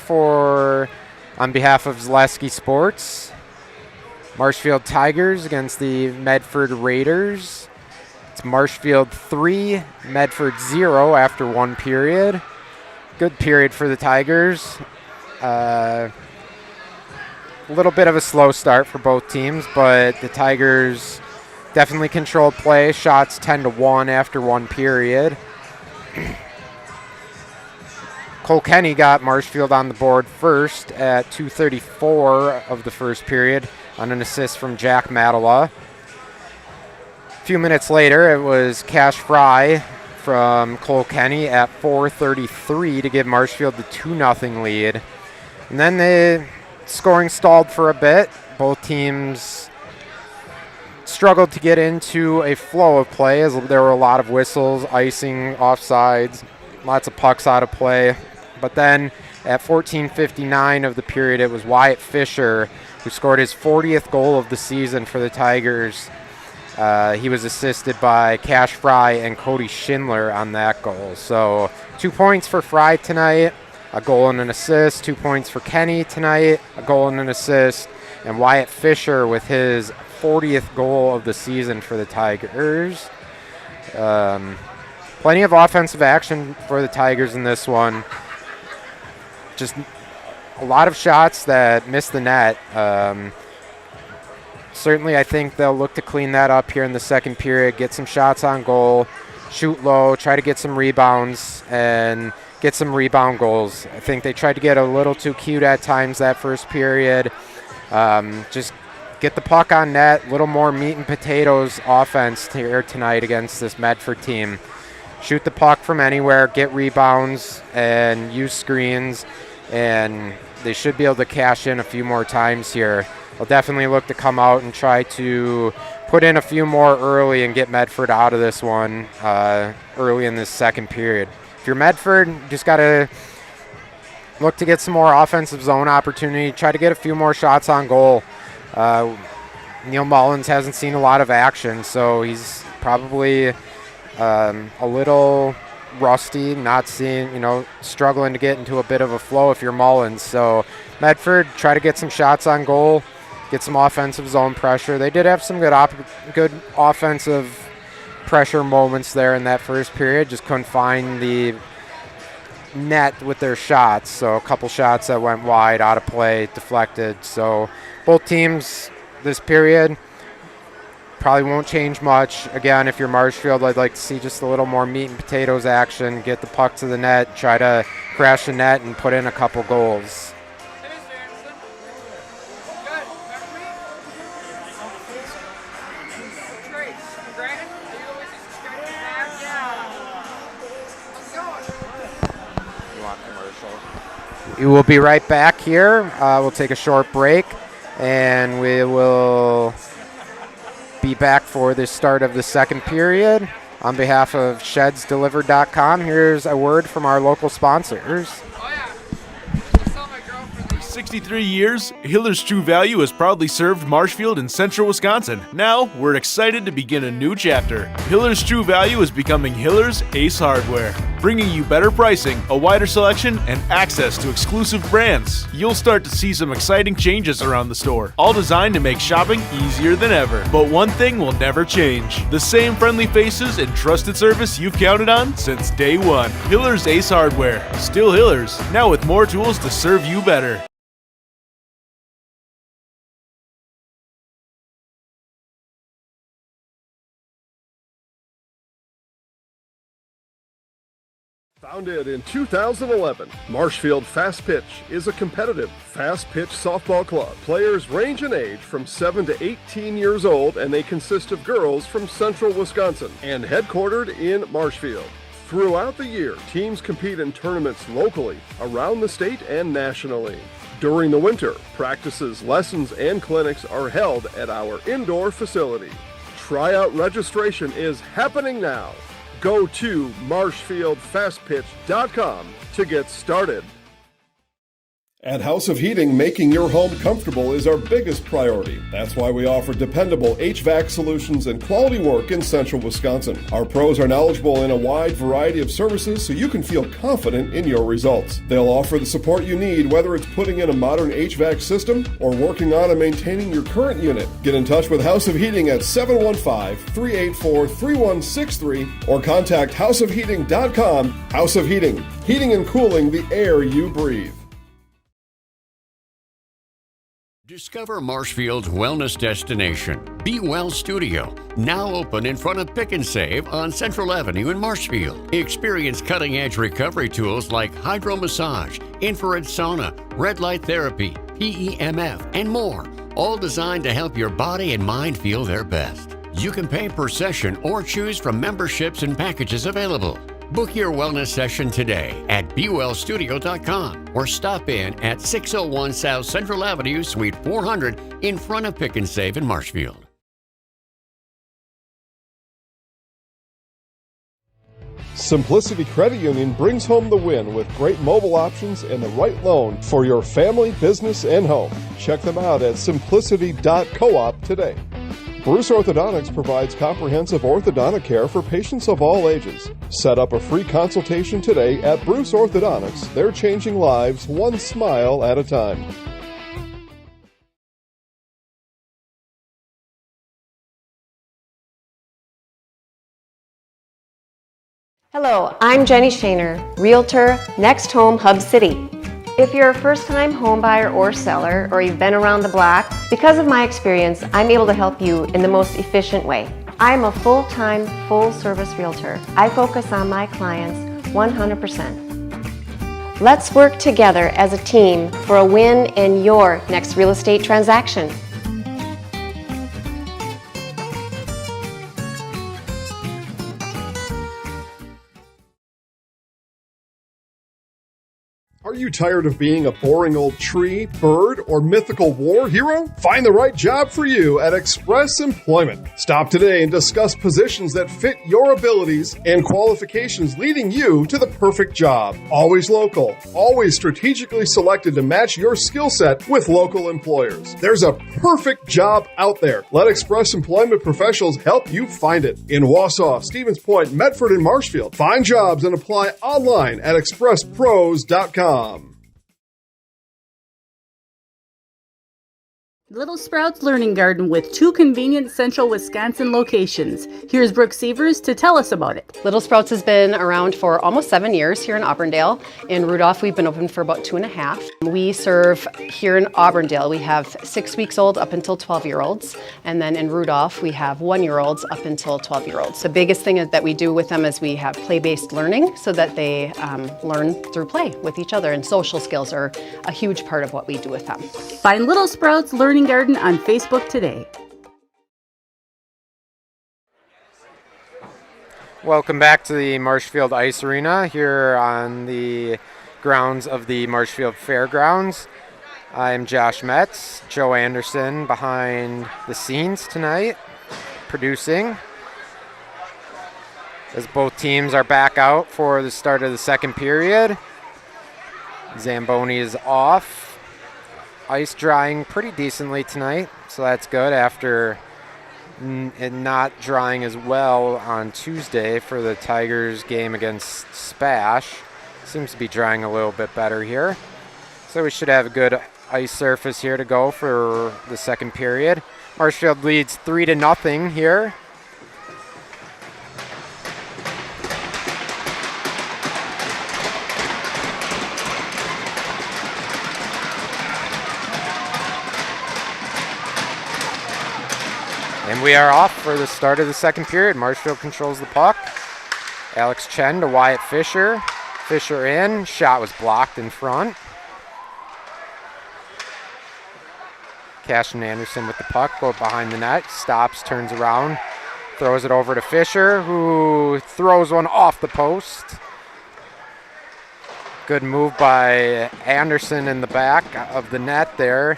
on behalf of Zaleski Sports. Marshfield Tigers against the Medford Raiders. It's Marshfield 3, Medford 0 after 1 period. Good period for the Tigers. A little bit of a slow start for both teams, but the Tigers definitely controlled play. Shots 10-1 after 1 period. Cole Kenny got Marshfield on the board first at 2:34 of the first period on an assist from Jack Matala. A few minutes later, it was Cash Fry from Cole Kenny at 4:33 to give Marshfield the 2-0 lead. And then the scoring stalled for a bit. Both teams struggled to get into a flow of play as there were a lot of whistles, icing, offsides, lots of pucks out of play. But then at 14:59 of the period, it was Wyatt Fisher who scored his 40th goal of the season for the Tigers He was assisted by Cash Fry and Cody Schindler on that goal. So 2 points for Fry tonight, a goal and an assist. 2 points for Kenny tonight, a goal and an assist. And Wyatt Fisher with his 40th goal of the season for the Tigers. Plenty of offensive action for the Tigers in this one. Just a lot of shots that missed the net. Certainly, I think they'll look to clean that up here in the second period, get some shots on goal, shoot low, try to get some rebounds, and get some rebound goals. I think they tried to get a little too cute at times that first period. Just get the puck on net, a little more meat and potatoes offense here tonight against this Medford team. Shoot the puck from anywhere, get rebounds, and use screens, and they should be able to cash in a few more times here. They'll definitely look to come out and try to put in a few more early and get Medford out of this one early in this second period. If you're Medford, you just got to look to get some more offensive zone opportunity, try to get a few more shots on goal. Neil Mullins hasn't seen a lot of action, so he's probably a little rusty, not seeing, struggling to get into a bit of a flow if you're Mullins. So Medford, try to get some shots on goal, get some offensive zone pressure. They did have some good offensive pressure moments there in that first period, just couldn't find the net with their shots. So a couple shots that went wide, out of play, deflected. So both teams this period probably won't change much. Again, if you're Marshfield, I'd like to see just a little more meat and potatoes action, get the puck to the net, try to crash the net and put in a couple goals. We will be right back here. We'll take a short break, and we will be back for the start of the second period. On behalf of ShedsDelivered.com, here's a word from our local sponsors. 63 years, Hiller's True Value has proudly served Marshfield and central Wisconsin. Now, we're excited to begin a new chapter. Hiller's True Value is becoming Hiller's Ace Hardware, bringing you better pricing, a wider selection, and access to exclusive brands. You'll start to see some exciting changes around the store, all designed to make shopping easier than ever. But one thing will never change: the same friendly faces and trusted service you've counted on since day one. Hiller's Ace Hardware, still Hiller's, now with more tools to serve you better. Founded in 2011, Marshfield Fast Pitch is a competitive, fast-pitch softball club. Players range in age from 7 to 18 years old, and they consist of girls from central Wisconsin and headquartered in Marshfield. Throughout the year, teams compete in tournaments locally, around the state, and nationally. During the winter, practices, lessons, and clinics are held at our indoor facility. Tryout registration is happening now. Go to marshfieldfastpitch.com to get started. At House of Heating, making your home comfortable is our biggest priority. That's why we offer dependable HVAC solutions and quality work in central Wisconsin. Our pros are knowledgeable in a wide variety of services so you can feel confident in your results. They'll offer the support you need, whether it's putting in a modern HVAC system or working on and maintaining your current unit. Get in touch with House of Heating at 715-384-3163 or contact houseofheating.com. House of Heating, heating and cooling the air you breathe. Discover Marshfield's wellness destination, Be Well Studio, now open in front of Pick and Save on Central Avenue in Marshfield. Experience cutting-edge recovery tools like hydromassage, infrared sauna, red light therapy, PEMF, and more, all designed to help your body and mind feel their best. You can pay per session or choose from memberships and packages available. Book your wellness session today at BeWellStudio.com or stop in at 601 South Central Avenue, Suite 400 in front of Pick and Save in Marshfield. Simplicity Credit Union brings home the win with great mobile options and the right loan for your family, business, and home. Check them out at simplicity.coop today. Bruce Orthodontics provides comprehensive orthodontic care for patients of all ages. Set up a free consultation today at Bruce Orthodontics. They're changing lives one smile at a time. Hello, I'm Jenny Shaner, Realtor, Next Home Hub City. If you're a first-time home buyer or seller, or you've been around the block, because of my experience, I'm able to help you in the most efficient way. I'm a full-time, full-service realtor. I focus on my clients 100%. Let's work together as a team for a win in your next real estate transaction. Are you tired of being a boring old tree, bird, or mythical war hero? Find the right job for you at Express Employment. Stop today and discuss positions that fit your abilities and qualifications, leading you to the perfect job. Always local, always strategically selected to match your skill set with local employers. There's a perfect job out there. Let Express Employment professionals help you find it. In Wausau, Stevens Point, Medford, and Marshfield. Find jobs and apply online at expresspros.com. Little Sprouts Learning Garden with 2 convenient central Wisconsin locations. Here's Brooke Sievers to tell us about it. Little Sprouts has been around for almost 7 years here in Auburndale. In Rudolph, we've been open for about 2.5. We serve here in Auburndale. We have 6 weeks old up until 12-year-olds. And then in Rudolph, we have 1-year-olds up until 12-year-olds. The biggest thing that we do with them is we have play-based learning so that they learn through play with each other. And social skills are a huge part of what we do with them. Find Little Sprouts Learning Garden on Facebook today. Welcome back to the Marshfield Ice Arena here on the grounds of the Marshfield Fairgrounds. I'm Josh Metz, Joe Anderson behind the scenes tonight, producing. As both teams are back out for the start of the second period. Zamboni is off. Ice drying pretty decently tonight, so that's good after it not drying as well on Tuesday for the Tigers game against Spash. Seems to be drying a little bit better here. So we should have a good ice surface here to go for the second period. Marshfield leads 3-0 here. And we are off for the start of the second period. Marshfield controls the puck. Alex Chen to Wyatt Fisher. Fisher in. Shot was blocked in front. Cashin Anderson with the puck. Go behind the net. Stops, turns around. Throws it over to Fisher, who throws one off the post. Good move by Anderson in the back of the net there.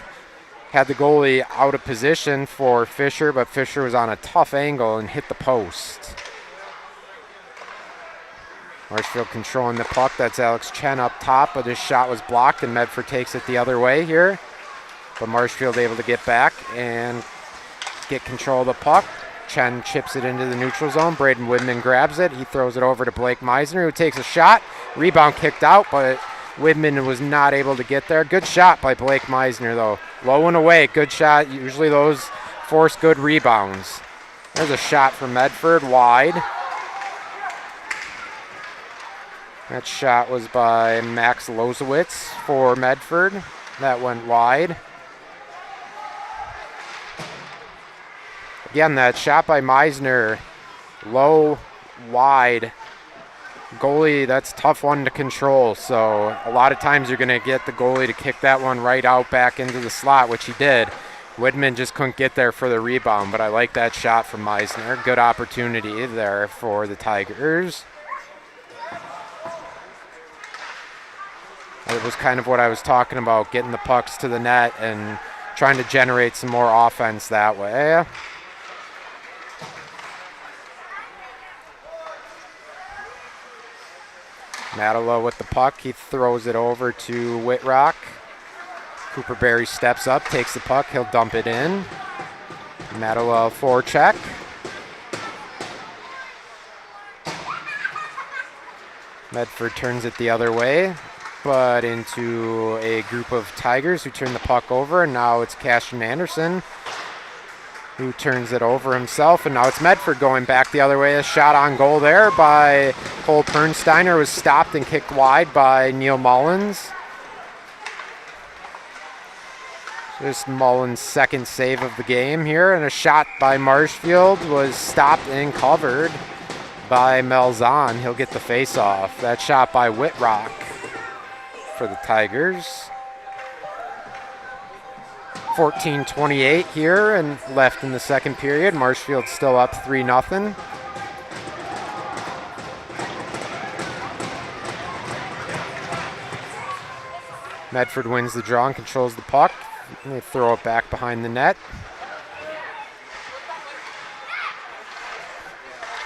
Had the goalie out of position for Fisher, but Fisher was on a tough angle and hit the post. Marshfield controlling the puck. That's Alex Chen up top, but his shot was blocked, and Medford takes it the other way here. But Marshfield able to get back and get control of the puck. Chen chips it into the neutral zone. Braden Widman grabs it. He throws it over to Blake Meisner, who takes a shot. Rebound kicked out, but Widman was not able to get there. Good shot by Blake Meisner, though. Low and away, good shot. Usually those force good rebounds. There's a shot from Medford, wide. That shot was by Max Lozowitz for Medford. That went wide. Again, that shot by Meisner, low, wide. Goalie, that's a tough one to control, so a lot of times you're going to get the goalie to kick that one right out back into the slot, which he did. Widman just couldn't get there for the rebound, but I like that shot from Meisner. Good opportunity there for the Tigers. It was kind of what I was talking about, getting the pucks to the net and trying to generate some more offense that way. Matalo with the puck. He throws it over to Whitrock. Cooper Berry steps up, takes the puck. He'll dump it in. Madola forecheck. Medford turns it the other way, but into a group of Tigers who turn the puck over, and now it's Cashin Anderson who turns it over himself, and now it's Medford going back the other way. A shot on goal there by Cole Pernsteiner was stopped and kicked wide by Neil Mullins. Just Mullins' second save of the game here, and a shot by Marshfield was stopped and covered by Melzahn. He'll get the face-off. That shot by Whitrock for the Tigers. 14:28 here and left in the second period. Marshfield still up 3-0. Medford wins the draw and controls the puck. They throw it back behind the net.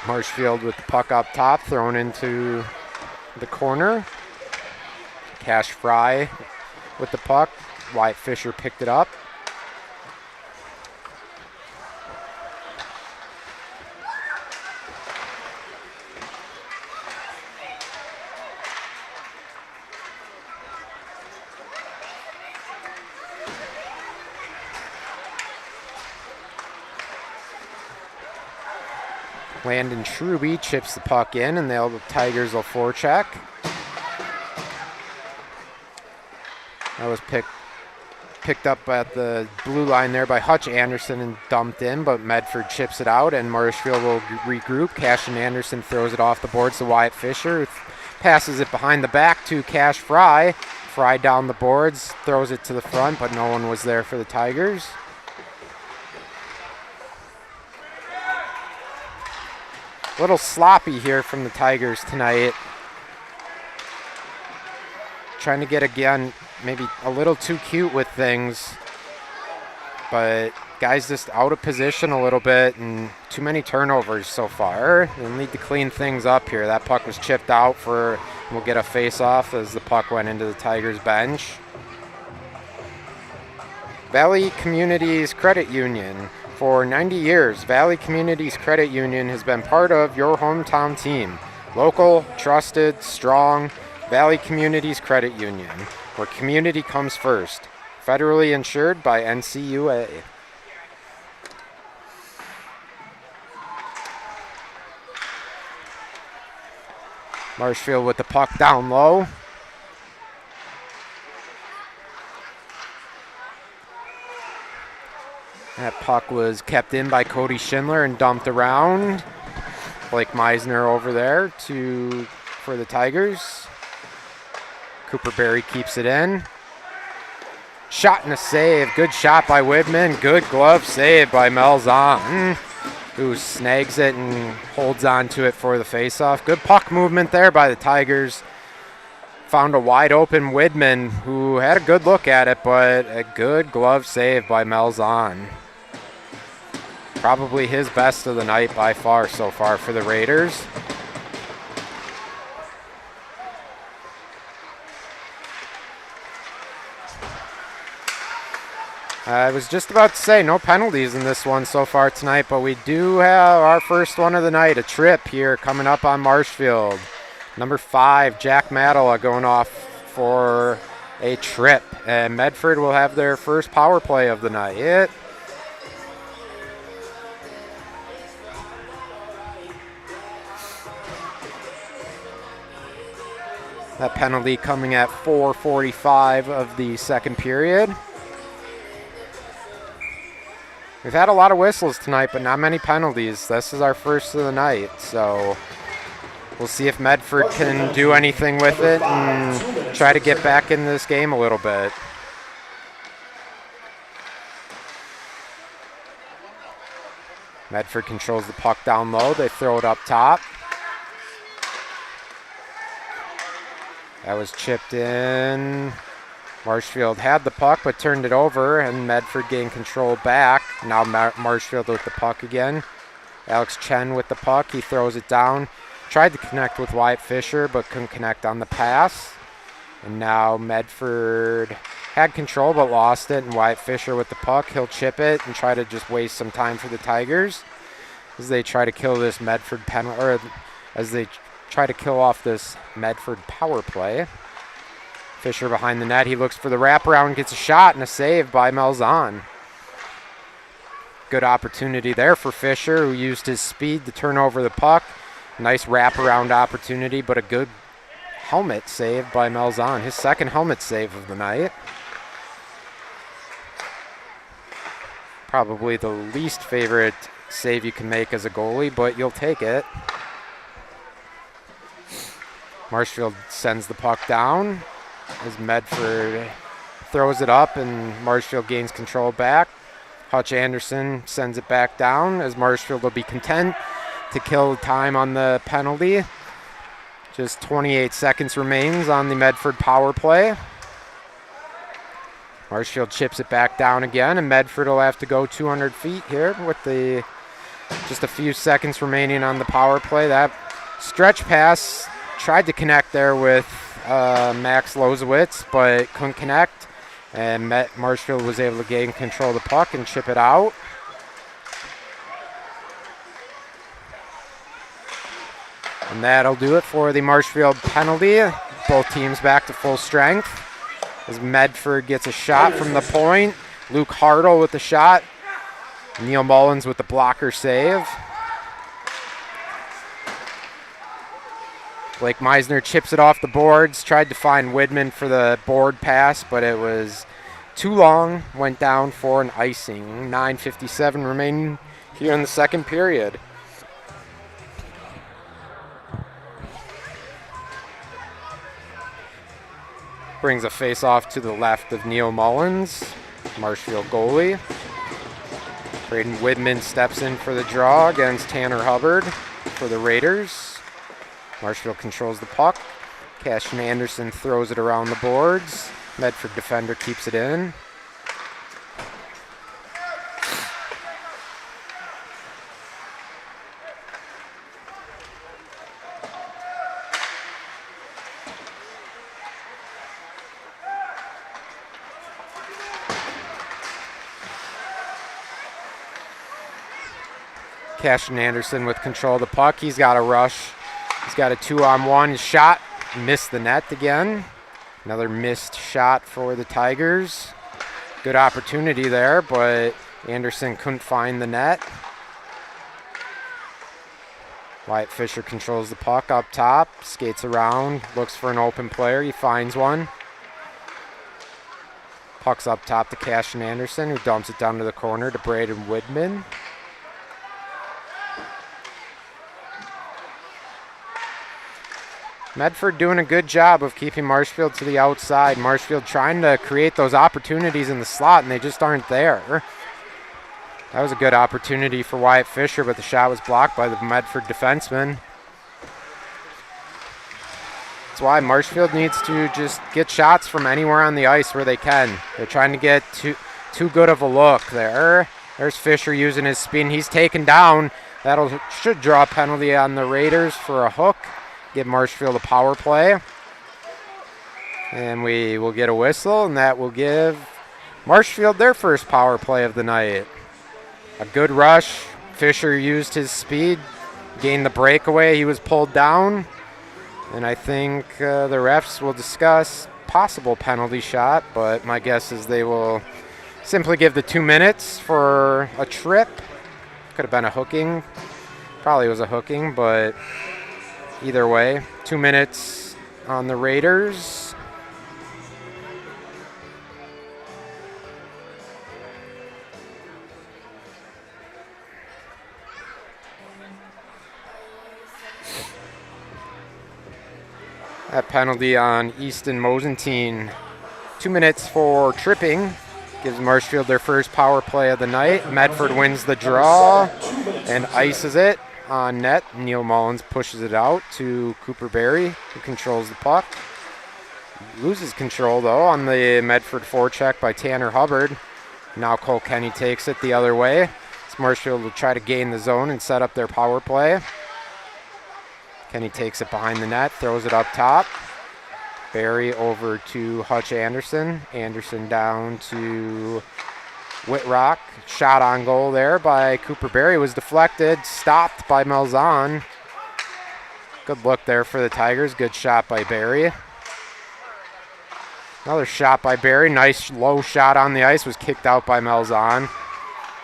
Marshfield with the puck up top, thrown into the corner. Cash Fry with the puck. Wyatt Fisher picked it up. Landon Truby chips the puck in, and the Tigers will forecheck. That was picked up at the blue line there by Hutch Anderson and dumped in, but Medford chips it out, and Marshfield will regroup. Cashin Anderson throws it off the boards to Wyatt Fisher, who passes it behind the back to Cash Fry. Fry down the boards, throws it to the front, but no one was there for the Tigers. A little sloppy here from the Tigers tonight. Trying to get, again, maybe a little too cute with things. But guys just out of position a little bit, and too many turnovers so far. They'll need to clean things up here. That puck was chipped out we'll get a face-off as the puck went into the Tigers bench. Valley Communities Credit Union. For 90 years, Valley Communities Credit Union has been part of your hometown team. Local, trusted, strong, Valley Communities Credit Union, where community comes first. Federally insured by NCUA. Marshfield with the puck down low. That puck was kept in by Cody Schindler and dumped around. Blake Meisner over there for the Tigers. Cooper Berry keeps it in. Shot and a save. Good shot by Widman. Good glove save by Melzahn, who snags it and holds on to it for the faceoff. Good puck movement there by the Tigers. Found a wide open Widman, who had a good look at it, but a good glove save by Melzahn. Probably his best of the night by far so far for the Raiders. I was just about to say no penalties in this one so far tonight, but we do have our first one of the night, a trip here coming up on Marshfield. Number 5, Jack Madola going off for a trip, and Medford will have their first power play of the night. That penalty coming at 4:45 of the second period. We've had a lot of whistles tonight, but not many penalties. This is our first of the night, so we'll see if Medford can do anything with it and try to get back in this game a little bit. Medford controls the puck down low. They throw it up top. That was chipped in. Marshfield had the puck but turned it over, and Medford gained control back. Now Marshfield with the puck again. Alex Chen with the puck. He throws it down. Tried to connect with Wyatt Fisher but couldn't connect on the pass. And now Medford had control but lost it, and Wyatt Fisher with the puck. He'll chip it and try to just waste some time for the Tigers as they try to kill this Medford penalty, or as they try to kill off this Medford power play. Fisher behind the net. He looks for the wraparound, gets a shot and a save by Malzahn. Good opportunity there for Fisher, who used his speed to turn over the puck. Nice wraparound opportunity, but a good helmet save by Malzahn. His second helmet save of the night. Probably the least favorite save you can make as a goalie, but you'll take it. Marshfield sends the puck down as Medford throws it up and Marshfield gains control back. Hutch Anderson sends it back down as Marshfield will be content to kill time on the penalty. Just 28 seconds remains on the Medford power play. Marshfield chips it back down again, and Medford will have to go 200 feet here with just a few seconds remaining on the power play. That stretch pass tried to connect there with Max Lozowitz, but couldn't connect. And Marshfield was able to gain control of the puck and chip it out. And that'll do it for the Marshfield penalty. Both teams back to full strength as Medford gets a shot from the point. Luke Hartle with the shot. Neil Mullins with the blocker save. Blake Meisner chips it off the boards, tried to find Widman for the board pass, but it was too long, went down for an icing. 9:57 remaining here in the second period. Brings a face-off to the left of Neil Mullins, Marshfield goalie. Braden Widman steps in for the draw against Tanner Hubbard for the Raiders. Marshfield controls the puck. Cashin Anderson throws it around the boards. Medford defender keeps it in. Cashin Anderson with control of the puck. He's got a rush. He's got a 2-on-1 shot. Missed the net again. Another missed shot for the Tigers. Good opportunity there, but Anderson couldn't find the net. Wyatt Fisher controls the puck up top, skates around, looks for an open player. He finds one. Puck's up top to Cashin Anderson, who dumps it down to the corner to Braden Widman. Medford doing a good job of keeping Marshfield to the outside. Marshfield trying to create those opportunities in the slot, and they just aren't there. That was a good opportunity for Wyatt Fisher, but the shot was blocked by the Medford defenseman. That's why Marshfield needs to just get shots from anywhere on the ice where they can. They're trying to get too good of a look there. There's Fisher using his speed, and he's taken down. Should draw a penalty on the Raiders for a hook. Give Marshfield a power play. And we will get a whistle, and that will give Marshfield their first power play of the night. A good rush. Fisher used his speed, gained the breakaway. He was pulled down. And I think the refs will discuss possible penalty shot, but my guess is they will simply give the 2 minutes for a trip. Could have been a hooking. Probably was a hooking, but either way, 2 minutes on the Raiders. That penalty on Easton Mosentine. 2 minutes for tripping. Gives Marshfield their first power play of the night. Medford wins the draw and ices it on net. Neil Mullins pushes it out to Cooper Berry, who controls the puck. Loses control, though, on the Medford forecheck by Tanner Hubbard. Now Cole Kenny takes it the other way. So Marshfield will try to gain the zone and set up their power play. Kenny takes it behind the net, throws it up top. Barry over to Hutch Anderson. Anderson down to Whitrock. Shot on goal there by Cooper Berry was deflected. Stopped by Malzahn. Good look there for the Tigers. Good shot by Barry. Another shot by Barry. Nice low shot on the ice. Was kicked out by Malzahn.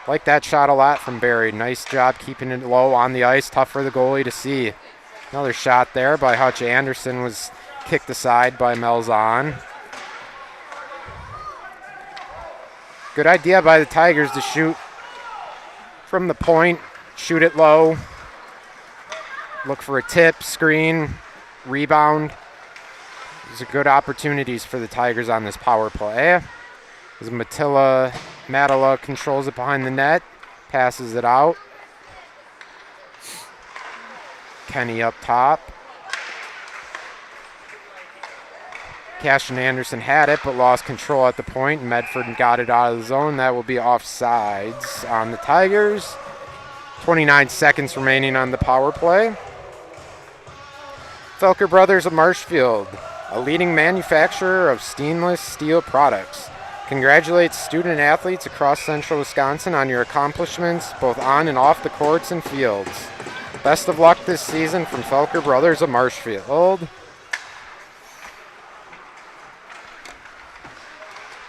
Like that shot a lot from Barry. Nice job keeping it low on the ice. Tough for the goalie to see. Another shot there by Hutch Anderson was kicked aside by Malzahn. Good idea by the Tigers to shoot from the point. Shoot it low. Look for a tip, screen, rebound. These are good opportunities for the Tigers on this power play. As Matala controls it behind the net, passes it out. Kenny up top. Cash and Anderson had it, but lost control at the point. Medford got it out of the zone. That will be offsides on the Tigers. 29 seconds remaining on the power play. Felker Brothers of Marshfield, a leading manufacturer of stainless steel products, congratulates student athletes across central Wisconsin on your accomplishments both on and off the courts and fields. Best of luck this season from Felker Brothers of Marshfield.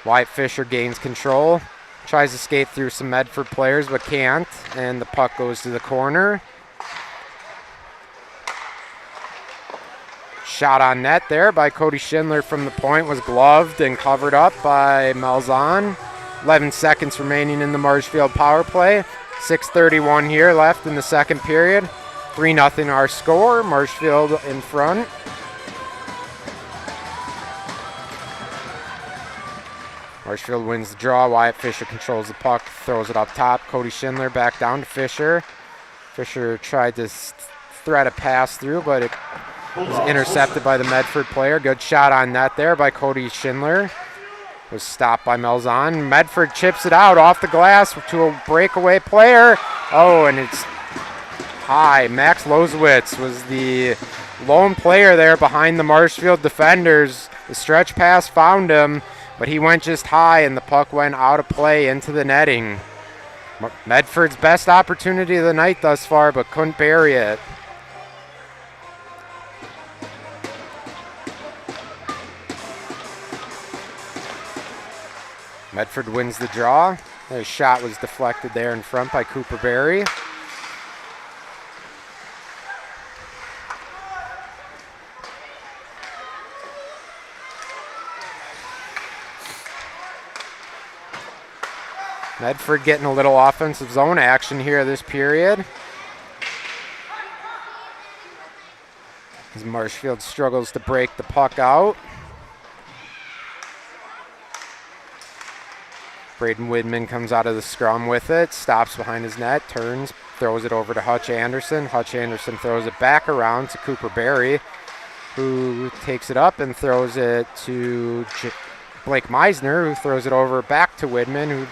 Wyatt Fisher gains control, tries to skate through some Medford players but can't, and the puck goes to the corner. Shot on net there by Cody Schindler from the point was gloved and covered up by Malzahn. 11 seconds remaining in the Marshfield power play. 6:31 here left in the second period. 3-0 our score. Marshfield in front. Marshfield wins the draw. Wyatt Fisher controls the puck, throws it up top. Cody Schindler back down to Fisher. Fisher tried to thread a pass through, but it was intercepted by the Medford player. Good shot on net there by Cody Schindler. Was stopped by Malzahn. Medford chips it out off the glass to a breakaway player. Oh, and it's high. Max Lozowitz was the lone player there behind the Marshfield defenders. The stretch pass found him, but he went just high and the puck went out of play into the netting. Medford's best opportunity of the night thus far, but couldn't bury it. Medford wins the draw. The shot was deflected there in front by Cooper Berry. Medford getting a little offensive zone action here this period. As Marshfield struggles to break the puck out. Braden Widman comes out of the scrum with it, stops behind his net, turns, throws it over to Hutch Anderson. Hutch Anderson throws it back around to Cooper Berry, who takes it up and throws it to Blake Meisner, who throws it over back to Widman, who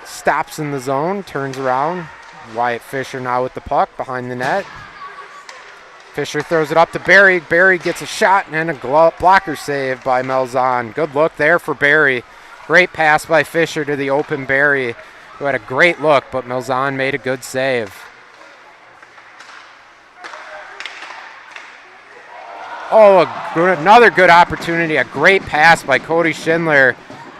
stops in the zone, turns around. Wyatt Fisher now with the puck behind the net. Fisher throws it up to Berry. Berry gets a shot and a blocker save by Malzahn. Good look there for Berry. Great pass by Fisher to the open Berry, who had a great look, but Malzahn made a good save. Oh, another good opportunity. A great pass by Cody Schindler.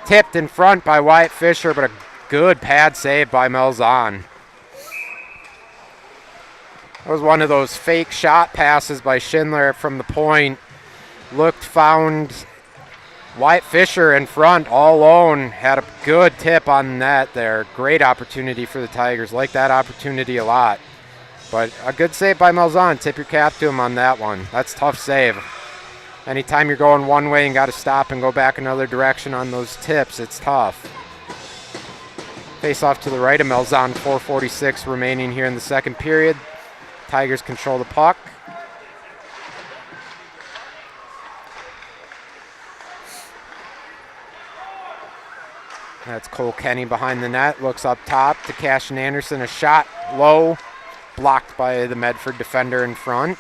Tipped in front by Wyatt Fisher, but a good pad save by Malzahn. That was one of those fake shot passes by Schindler from the point. Looked, found Wyatt Fisher in front all alone. Had a good tip on net there. Great opportunity for the Tigers. Like that opportunity a lot. But a good save by Malzahn. Tip your cap to him on that one. That's a tough save. Anytime you're going one way and got to stop and go back another direction on those tips, it's tough. Face off to the right of Malzahn. 4:46 remaining here in the second period. Tigers control the puck. That's Cole Kenny behind the net. Looks up top to Cashin Anderson. A shot low, blocked by the Medford defender in front.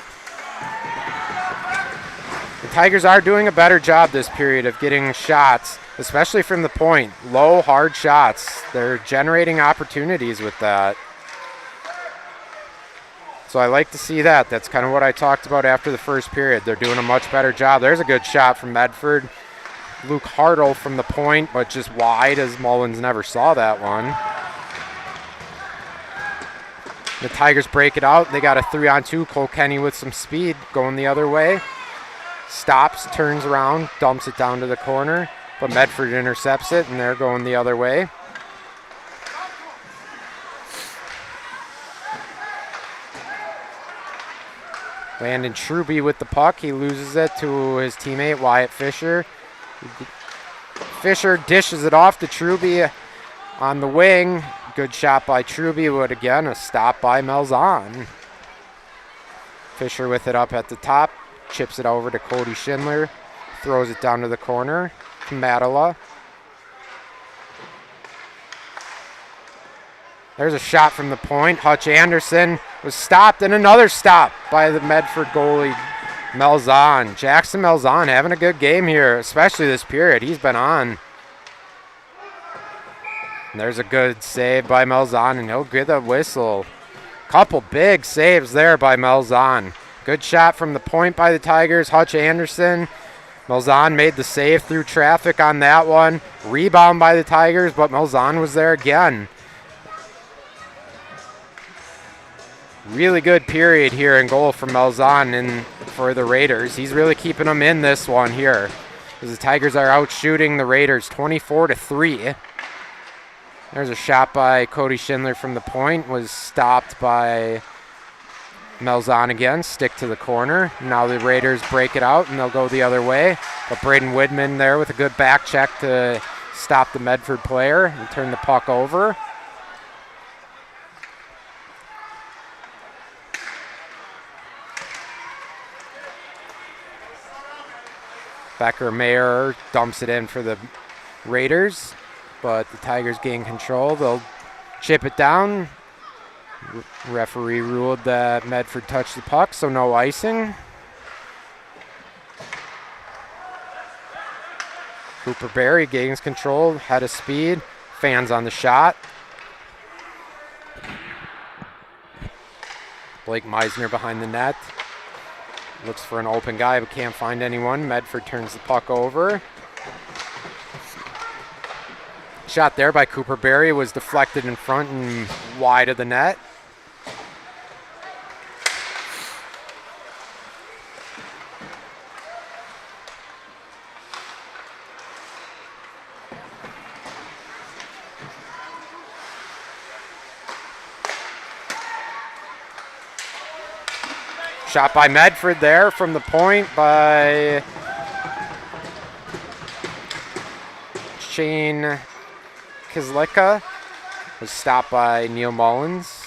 The Tigers are doing a better job this period of getting shots, especially from the point. Low, hard shots. They're generating opportunities with that. So I like to see that. That's kind of what I talked about after the first period. They're doing a much better job. There's a good shot from Medford. Luke Hartle from the point, but just wide, as Mullins never saw that one. The Tigers break it out. They got a 3-on-2. Cole Kenny with some speed going the other way. Stops, turns around, dumps it down to the corner, but Medford intercepts it, and they're going the other way. Landon Truby with the puck. He loses it to his teammate, Wyatt Fisher. Fisher dishes it off to Truby on the wing. Good shot by Truby, but again, a stop by Malzahn. Fisher with it up at the top. Chips it over to Cody Schindler. Throws it down to the corner. Matala. There's a shot from the point. Hutch Anderson was stopped, and another stop by the Medford goalie, Malzahn. Jackson Malzahn having a good game here, especially this period. He's been on. And there's a good save by Malzahn, and he'll get a whistle. Couple big saves there by Malzahn. Good shot from the point by the Tigers. Hutch Anderson. Malzahn made the save through traffic on that one. Rebound by the Tigers, but Malzahn was there again. Really good period here in goal from Malzahn and for the Raiders. He's really keeping them in this one here, as the Tigers are out shooting the Raiders 24-3. There's a shot by Cody Schindler from the point. Was stopped by Malzahn again. Stick to the corner. Now the Raiders break it out, and they'll go the other way. But Braden Widman there with a good back check to stop the Medford player and turn the puck over. Becker Mayer dumps it in for the Raiders, but the Tigers gain control. They'll chip it down. Referee ruled that Medford touched the puck, so no icing. Cooper Berry gains control, head of speed, fans on the shot. Blake Meisner behind the net. Looks for an open guy, but can't find anyone. Medford turns the puck over. Shot there by Cooper Berry was deflected in front and wide of the net. Shot by Medford there from the point by Shane Kizlika. Was stopped by Neil Mullins.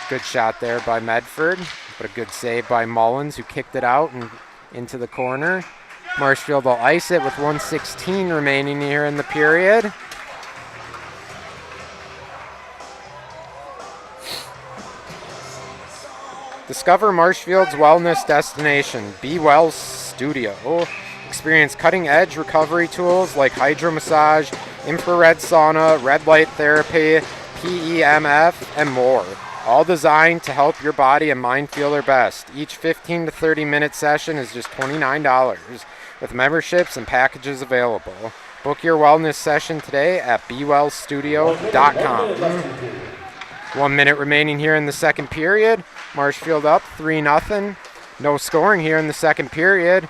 Good shot there by Medford, but a good save by Mullins, who kicked it out and into the corner. Marshfield will ice it with 1:16 remaining here in the period. Discover Marshfield's wellness destination, Be Well Studio. Experience cutting-edge recovery tools like hydromassage, infrared sauna, red light therapy, PEMF, and more. All designed to help your body and mind feel their best. Each 15 to 30-minute session is just $29, with memberships and packages available. Book your wellness session today at BeWellStudio.com. 1 minute remaining here in the second period. Marshfield up 3-0. No scoring here in the second period,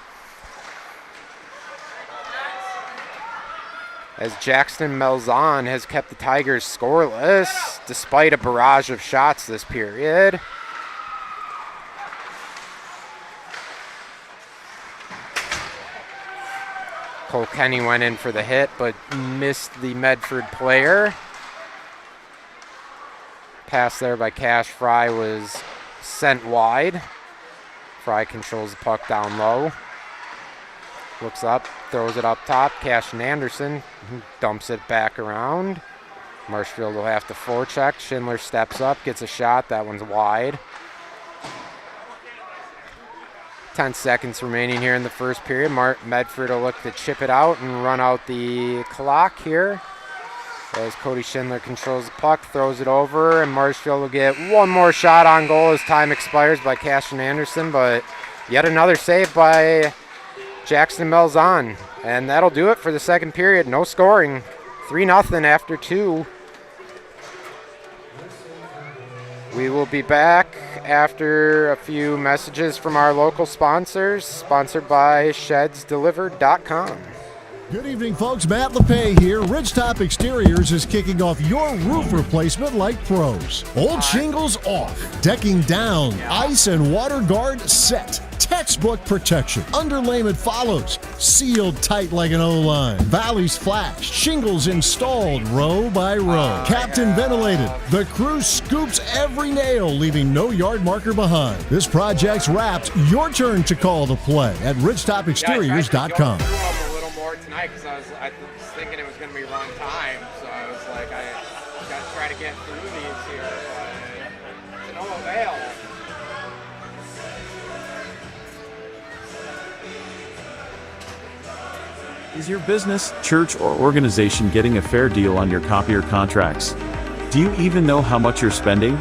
as Jackson Malzahn has kept the Tigers scoreless despite a barrage of shots this period. Cole Kenny went in for the hit but missed the Medford player. Pass there by Cash Fry was sent wide. Fry controls the puck down low. Looks up, throws it up top. Cash and Anderson dumps it back around. Marshfield will have to forecheck. Schindler steps up, gets a shot. That one's wide. 10 seconds remaining here in the first period. Medford will look to chip it out and run out the clock here. As Cody Schindler controls the puck, throws it over, and Marshfield will get one more shot on goal as time expires by Cashin Anderson, but yet another save by Jackson Melzon. And that'll do it for the second period. No scoring. 3-0 after 2. We will be back after a few messages from our local sponsors, sponsored by ShedsDelivered.com. Good evening, folks. Matt LePay here. Ridgetop Exteriors is kicking off your roof replacement like pros. Old shingles off, decking down, ice and water guard set. Textbook protection. Underlayment follows. Sealed tight like an O-line. Valleys flashed. Shingles installed row by row. Captain ventilated. The crew scoops every nail, leaving no yard marker behind. This project's wrapped. Your turn to call the play at ridgetopexteriors.com. Tonight because I was thinking it was going to be wrong time, so I was like, I got to try to get through these here, but to no avail. Is your business, church, or organization getting a fair deal on your copier contracts? Do you even know how much you're spending?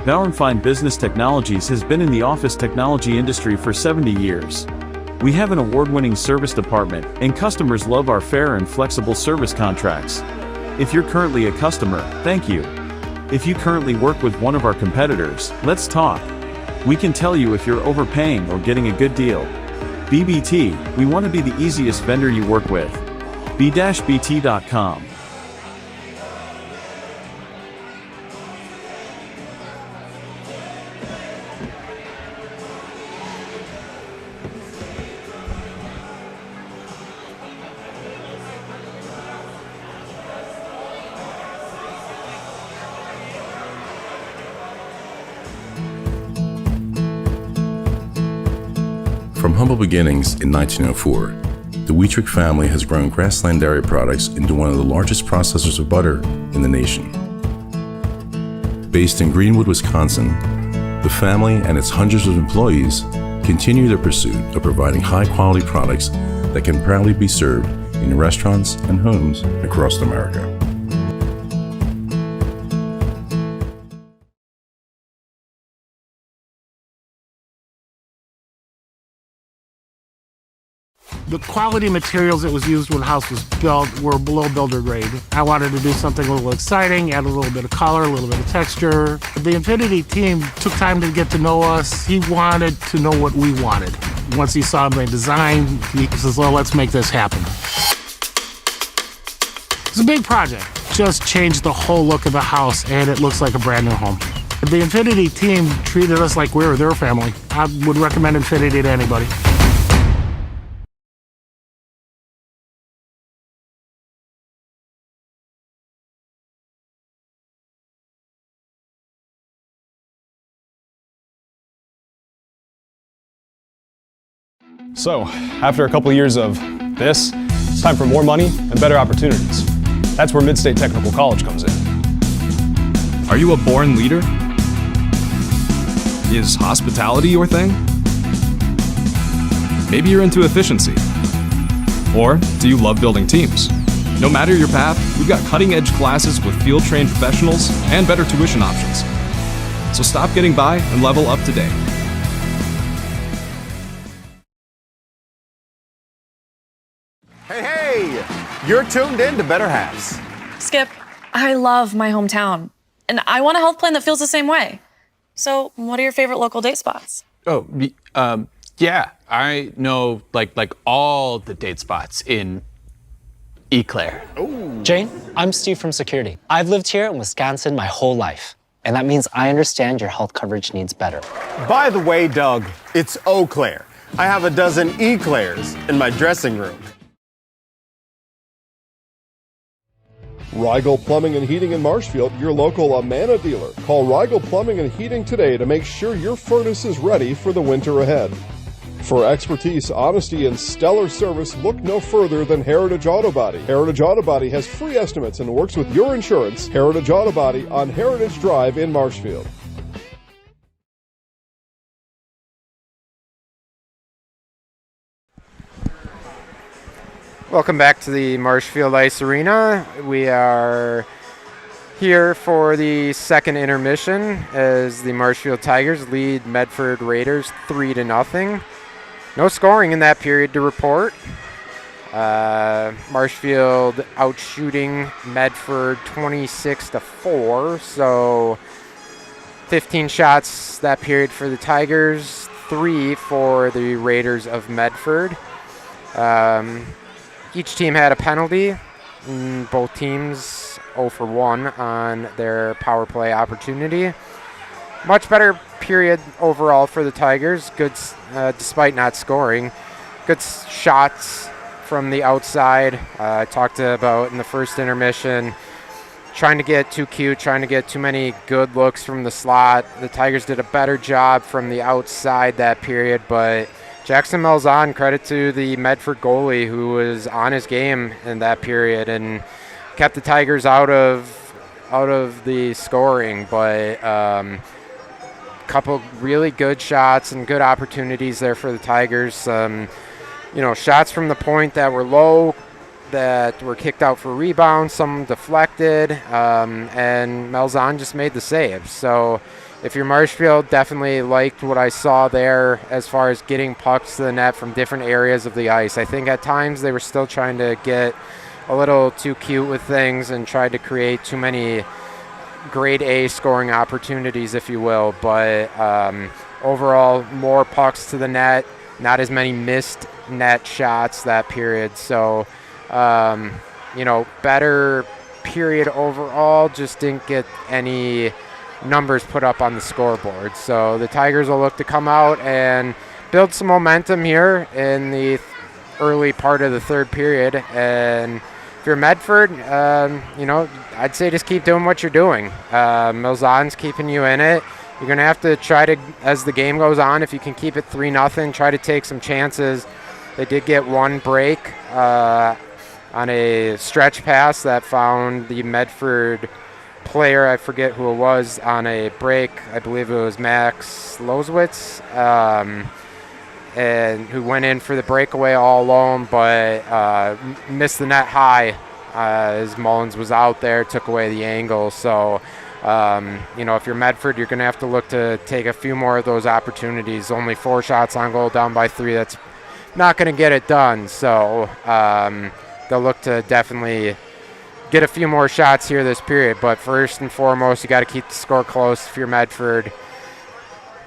Bauer & Fine Business Technologies has been in the office technology industry for 70 years. We have an award-winning service department, and customers love our fair and flexible service contracts. If you're currently a customer, thank you. If you currently work with one of our competitors, let's talk. We can tell you if you're overpaying or getting a good deal. BBT, we want to be the easiest vendor you work with. b-bt.com. From humble beginnings in 1904, the Wheatrick family has grown Grassland Dairy Products into one of the largest processors of butter in the nation. Based in Greenwood, Wisconsin, the family and its hundreds of employees continue their pursuit of providing high-quality products that can proudly be served in restaurants and homes across America. The quality materials that was used when the house was built were below builder grade. I wanted to do something a little exciting, add a little bit of color, a little bit of texture. The Infinity team took time to get to know us. He wanted to know what we wanted. Once he saw my design, he says, well, let's make this happen. It's a big project. Just changed the whole look of the house, and it looks like a brand new home. The Infinity team treated us like we were their family. I would recommend Infinity to anybody. So, after a couple years of this, it's time for more money and better opportunities. That's where Mid-State Technical College comes in. Are you a born leader? Is hospitality your thing? Maybe you're into efficiency. Or do you love building teams? No matter your path, we've got cutting-edge classes with field-trained professionals and better tuition options. So stop getting by and level up today. Hey, you're tuned in to Better Halves. Skip, I love my hometown, and I want a health plan that feels the same way. So, what are your favorite local date spots? Oh, yeah, I know like all the date spots in Eau Claire. Jane, I'm Steve from Security. I've lived here in Wisconsin my whole life, and that means I understand your health coverage needs better. By the way, Doug, it's Eau Claire. I have a dozen Eclairs in my dressing room. Rigel Plumbing and Heating in Marshfield, your local Amana dealer. Call Rigel Plumbing and Heating today to make sure your furnace is ready for the winter ahead. For expertise, honesty, and stellar service, look no further than Heritage Auto Body. Heritage Auto Body has free estimates and works with your insurance. Heritage Auto Body on Heritage Drive in Marshfield. Welcome back to the Marshfield Ice Arena. We are here for the second intermission as the Marshfield Tigers lead Medford Raiders 3-0. No scoring in that period to report. Marshfield outshooting Medford 26-4, so 15 shots that period for the Tigers, 3 for the Raiders of Medford. Each team had a penalty. Both teams 0 for 1 on their power play opportunity. Much better period overall for the Tigers, good despite not scoring. Good shots from the outside. I talked about in the first intermission, trying to get too cute, trying to get too many good looks from the slot. The Tigers did a better job from the outside that period, but Jackson Melzon, credit to the Medford goalie who was on his game in that period and kept the Tigers out of the scoring, but couple really good shots and good opportunities there for the Tigers. Shots from the point that were low, that were kicked out for rebounds, some deflected, and Melzon just made the saves. So if you're Marshfield, definitely liked what I saw there as far as getting pucks to the net from different areas of the ice. I think at times they were still trying to get a little too cute with things and tried to create too many grade A scoring opportunities, if you will, but overall more pucks to the net, not as many missed net shots that period. So better period overall, just didn't get any numbers put up on the scoreboard. So the Tigers will look to come out and build some momentum here in the early part of the third period. And if you're Medford, I'd say just keep doing what you're doing. Melzon's keeping you in it. You're going to have to try to, as the game goes on, if you can keep it 3-0, try to take some chances. They did get one break on a stretch pass that found the Medford player, I forget who it was, on a break. I believe it was Max Lozwitz, and who went in for the breakaway all alone, but missed the net high as Mullins was out there, took away the angle. So, if you're Medford, you're going to have to look to take a few more of those opportunities. Only 4 shots on goal, down by 3. That's not going to get it done. So they'll look to definitely get a few more shots here this period. But first and foremost, you got to keep the score close if you're Medford.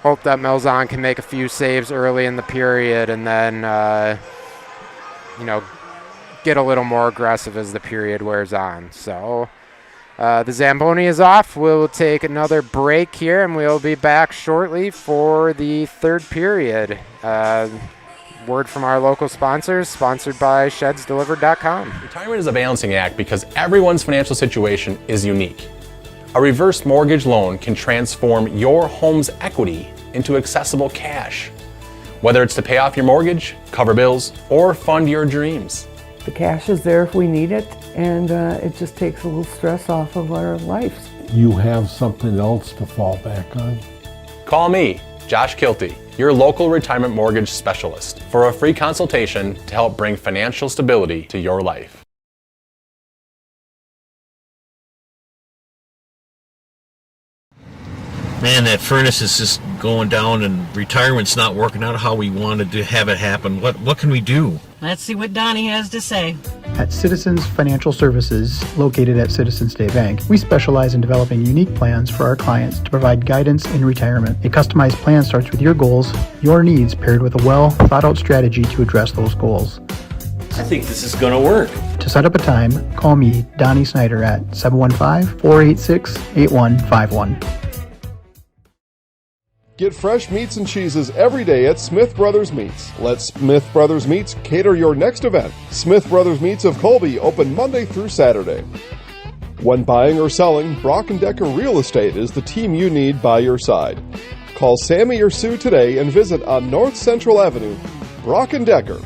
Hope that Melzon can make a few saves early in the period and then, get a little more aggressive as the period wears on. So the Zamboni is off. We'll take another break here, and we'll be back shortly for the third period. Word from our local sponsors, sponsored by ShedsDelivered.com. Retirement is a balancing act because everyone's financial situation is unique. A reverse mortgage loan can transform your home's equity into accessible cash, whether it's to pay off your mortgage, cover bills, or fund your dreams. The cash is there if we need it, and it just takes a little stress off of our lives. You have something else to fall back on. Call me, Josh Kilty, your local retirement mortgage specialist, for a free consultation to help bring financial stability to your life. Man, that furnace is just going down and retirement's not working out how we wanted to have it happen. What can we do? Let's see what Donnie has to say. At Citizens Financial Services, located at Citizens State Bank, we specialize in developing unique plans for our clients to provide guidance in retirement. A customized plan starts with your goals, your needs, paired with a well-thought-out strategy to address those goals. I think this is going to work. To set up a time, call me, Donnie Snyder, at 715-486-8151. Get fresh meats and cheeses every day at Smith Brothers Meats. Let Smith Brothers Meats cater your next event. Smith Brothers Meats of Colby open Monday through Saturday. When buying or selling, Brock & Decker Real Estate is the team you need by your side. Call Sammy or Sue today and visit on North Central Avenue. Brock & Decker.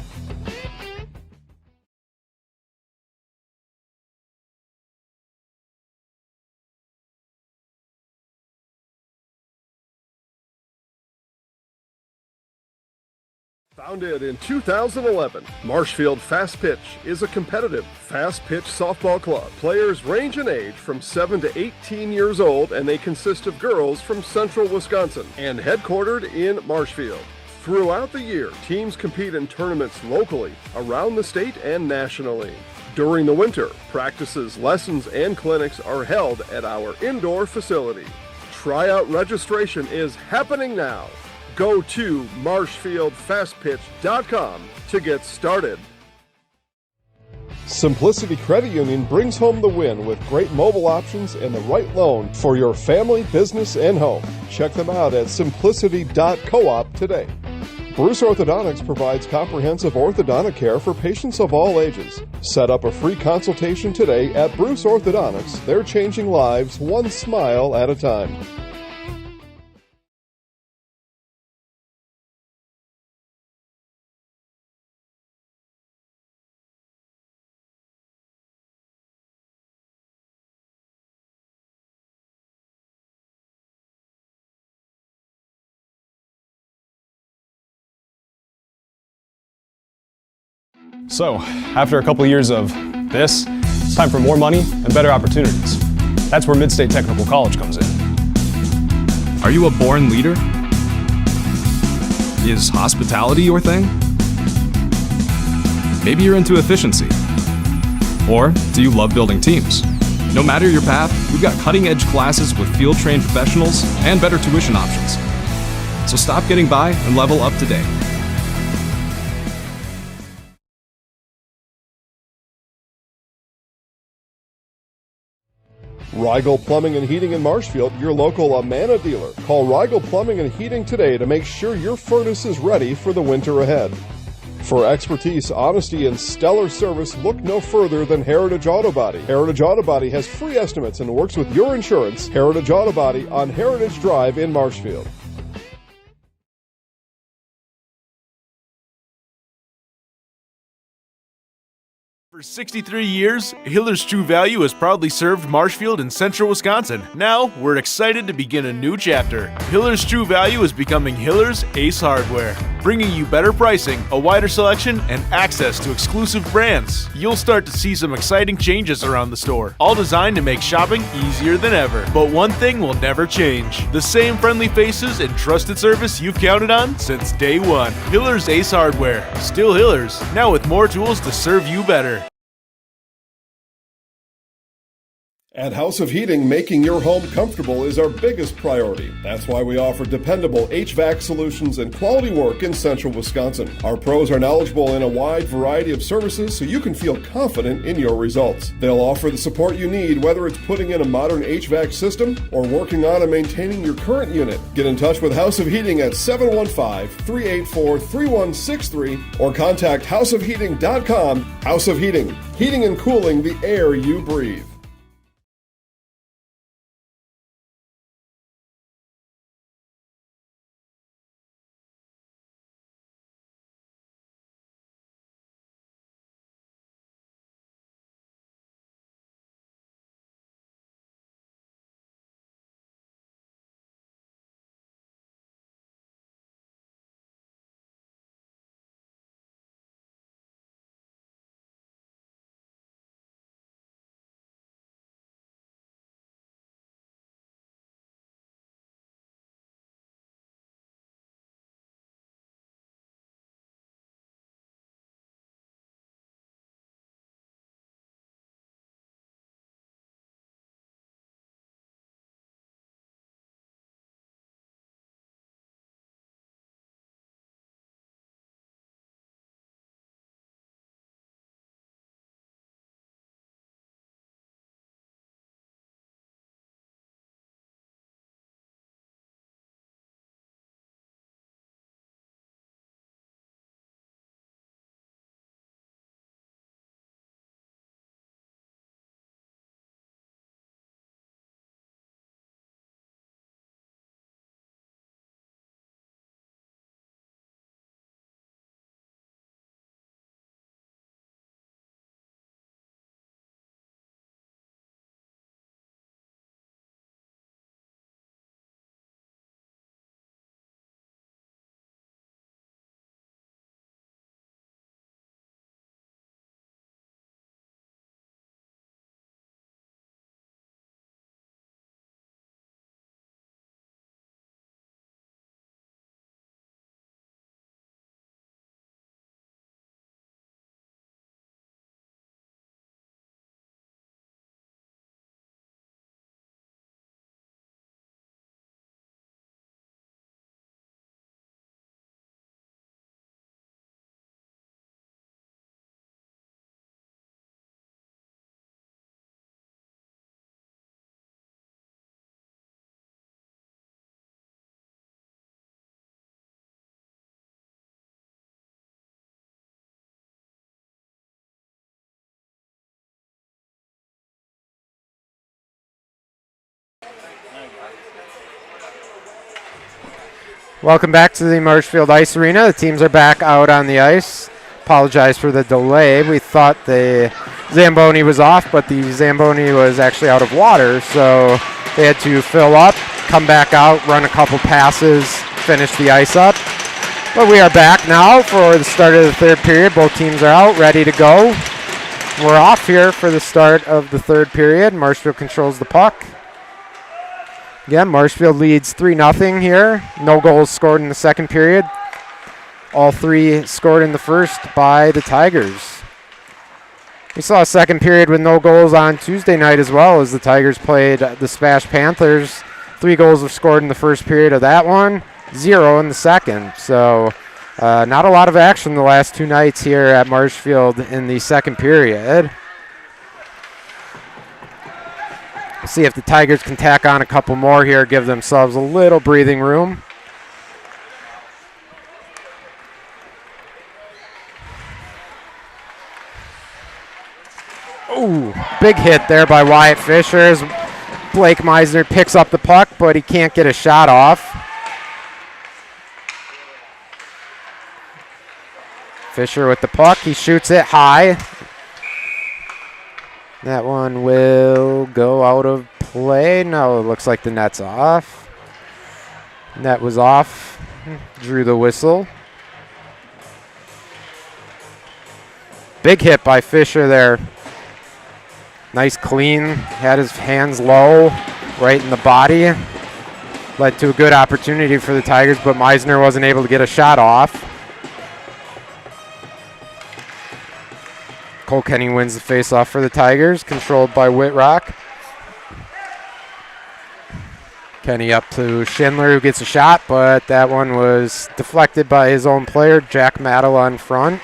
Founded in 2011, Marshfield Fast Pitch is a competitive, fast-pitch softball club. Players range in age from 7 to 18 years old, and they consist of girls from central Wisconsin and headquartered in Marshfield. Throughout the year, teams compete in tournaments locally, around the state, and nationally. During the winter, practices, lessons, and clinics are held at our indoor facility. Tryout registration is happening now. Go to marshfieldfastpitch.com to get started. Simplicity Credit Union brings home the win with great mobile options and the right loan for your family, business, and home. Check them out at simplicity.coop today. Bruce Orthodontics provides comprehensive orthodontic care for patients of all ages. Set up a free consultation today at Bruce Orthodontics. They're changing lives one smile at a time. So, after a couple years of this, it's time for more money and better opportunities. That's where Mid-State Technical College comes in. Are you a born leader? Is hospitality your thing? Maybe you're into efficiency. Or do you love building teams? No matter your path, we've got cutting-edge classes with field-trained professionals and better tuition options. So stop getting by and level up today. Rigel Plumbing and Heating in Marshfield, your local Amana dealer. Call Rigel Plumbing and Heating today to make sure your furnace is ready for the winter ahead. For expertise, honesty, and stellar service, look no further than Heritage Auto Body. Heritage Auto Body has free estimates and works with your insurance. Heritage Auto Body on Heritage Drive in Marshfield. For 63 years, Hiller's True Value has proudly served Marshfield and central Wisconsin. Now, we're excited to begin a new chapter. Hiller's True Value is becoming Hiller's Ace Hardware, bringing you better pricing, a wider selection, and access to exclusive brands. You'll start to see some exciting changes around the store, all designed to make shopping easier than ever. But one thing will never change: the same friendly faces and trusted service you've counted on since day one. Hiller's Ace Hardware, still Hiller's, now with more tools to serve you better. At House of Heating, making your home comfortable is our biggest priority. That's why we offer dependable HVAC solutions and quality work in central Wisconsin. Our pros are knowledgeable in a wide variety of services so you can feel confident in your results. They'll offer the support you need, whether it's putting in a modern HVAC system or working on and maintaining your current unit. Get in touch with House of Heating at 715-384-3163 or contact houseofheating.com. House of Heating, heating and cooling the air you breathe. Welcome back to the Marshfield Ice Arena. The teams are back out on the ice. Apologize for the delay. We thought the Zamboni was off, but the Zamboni was actually out of water, so they had to fill up, come back out, run a couple passes, finish the ice up. But we are back now for the start of the third period. Both teams are out, ready to go. We're off here for the start of the third period. Marshfield controls the puck. Again, Marshfield leads 3-0 here. No goals scored in the second period. All three scored in the first by the Tigers. We saw a second period with no goals on Tuesday night as well as the Tigers played the Smash Panthers. 3 goals were scored in the first period of that one, 0 in the second. So not a lot of action the last 2 nights here at Marshfield in the second period. See if the Tigers can tack on a couple more here, give themselves a little breathing room. Ooh, big hit there by Wyatt Fisher as Blake Meisner picks up the puck, but he can't get a shot off. Fisher with the puck, he shoots it high. That one will go out of play. No, it looks like the net's off. Net was off. Drew the whistle. Big hit by Fisher there. Nice clean. Had his hands low, right in the body. Led to a good opportunity for the Tigers, but Meisner wasn't able to get a shot off. Cole Kenny wins the faceoff for the Tigers, controlled by Whitrock. Kenny up to Schindler, who gets a shot, but that one was deflected by his own player, Jack Mattala in front.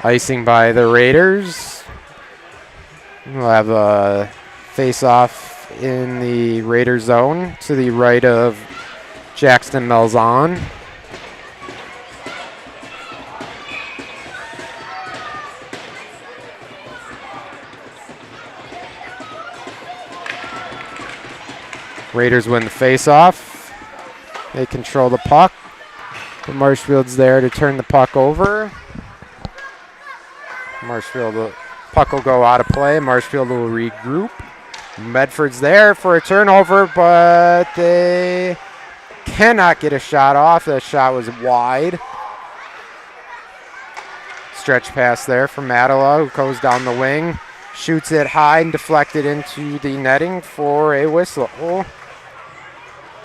Icing by the Raiders. We'll have a face-off in the Raider zone to the right of Jackson Melzon. Raiders win the face-off. They control the puck. But Marshfield's there to turn the puck over. Marshfield, the puck will go out of play. Marshfield will regroup. Medford's there for a turnover, but they cannot get a shot off. That shot was wide. Stretch pass there from Mattala, who goes down the wing. Shoots it high and deflected into the netting for a whistle.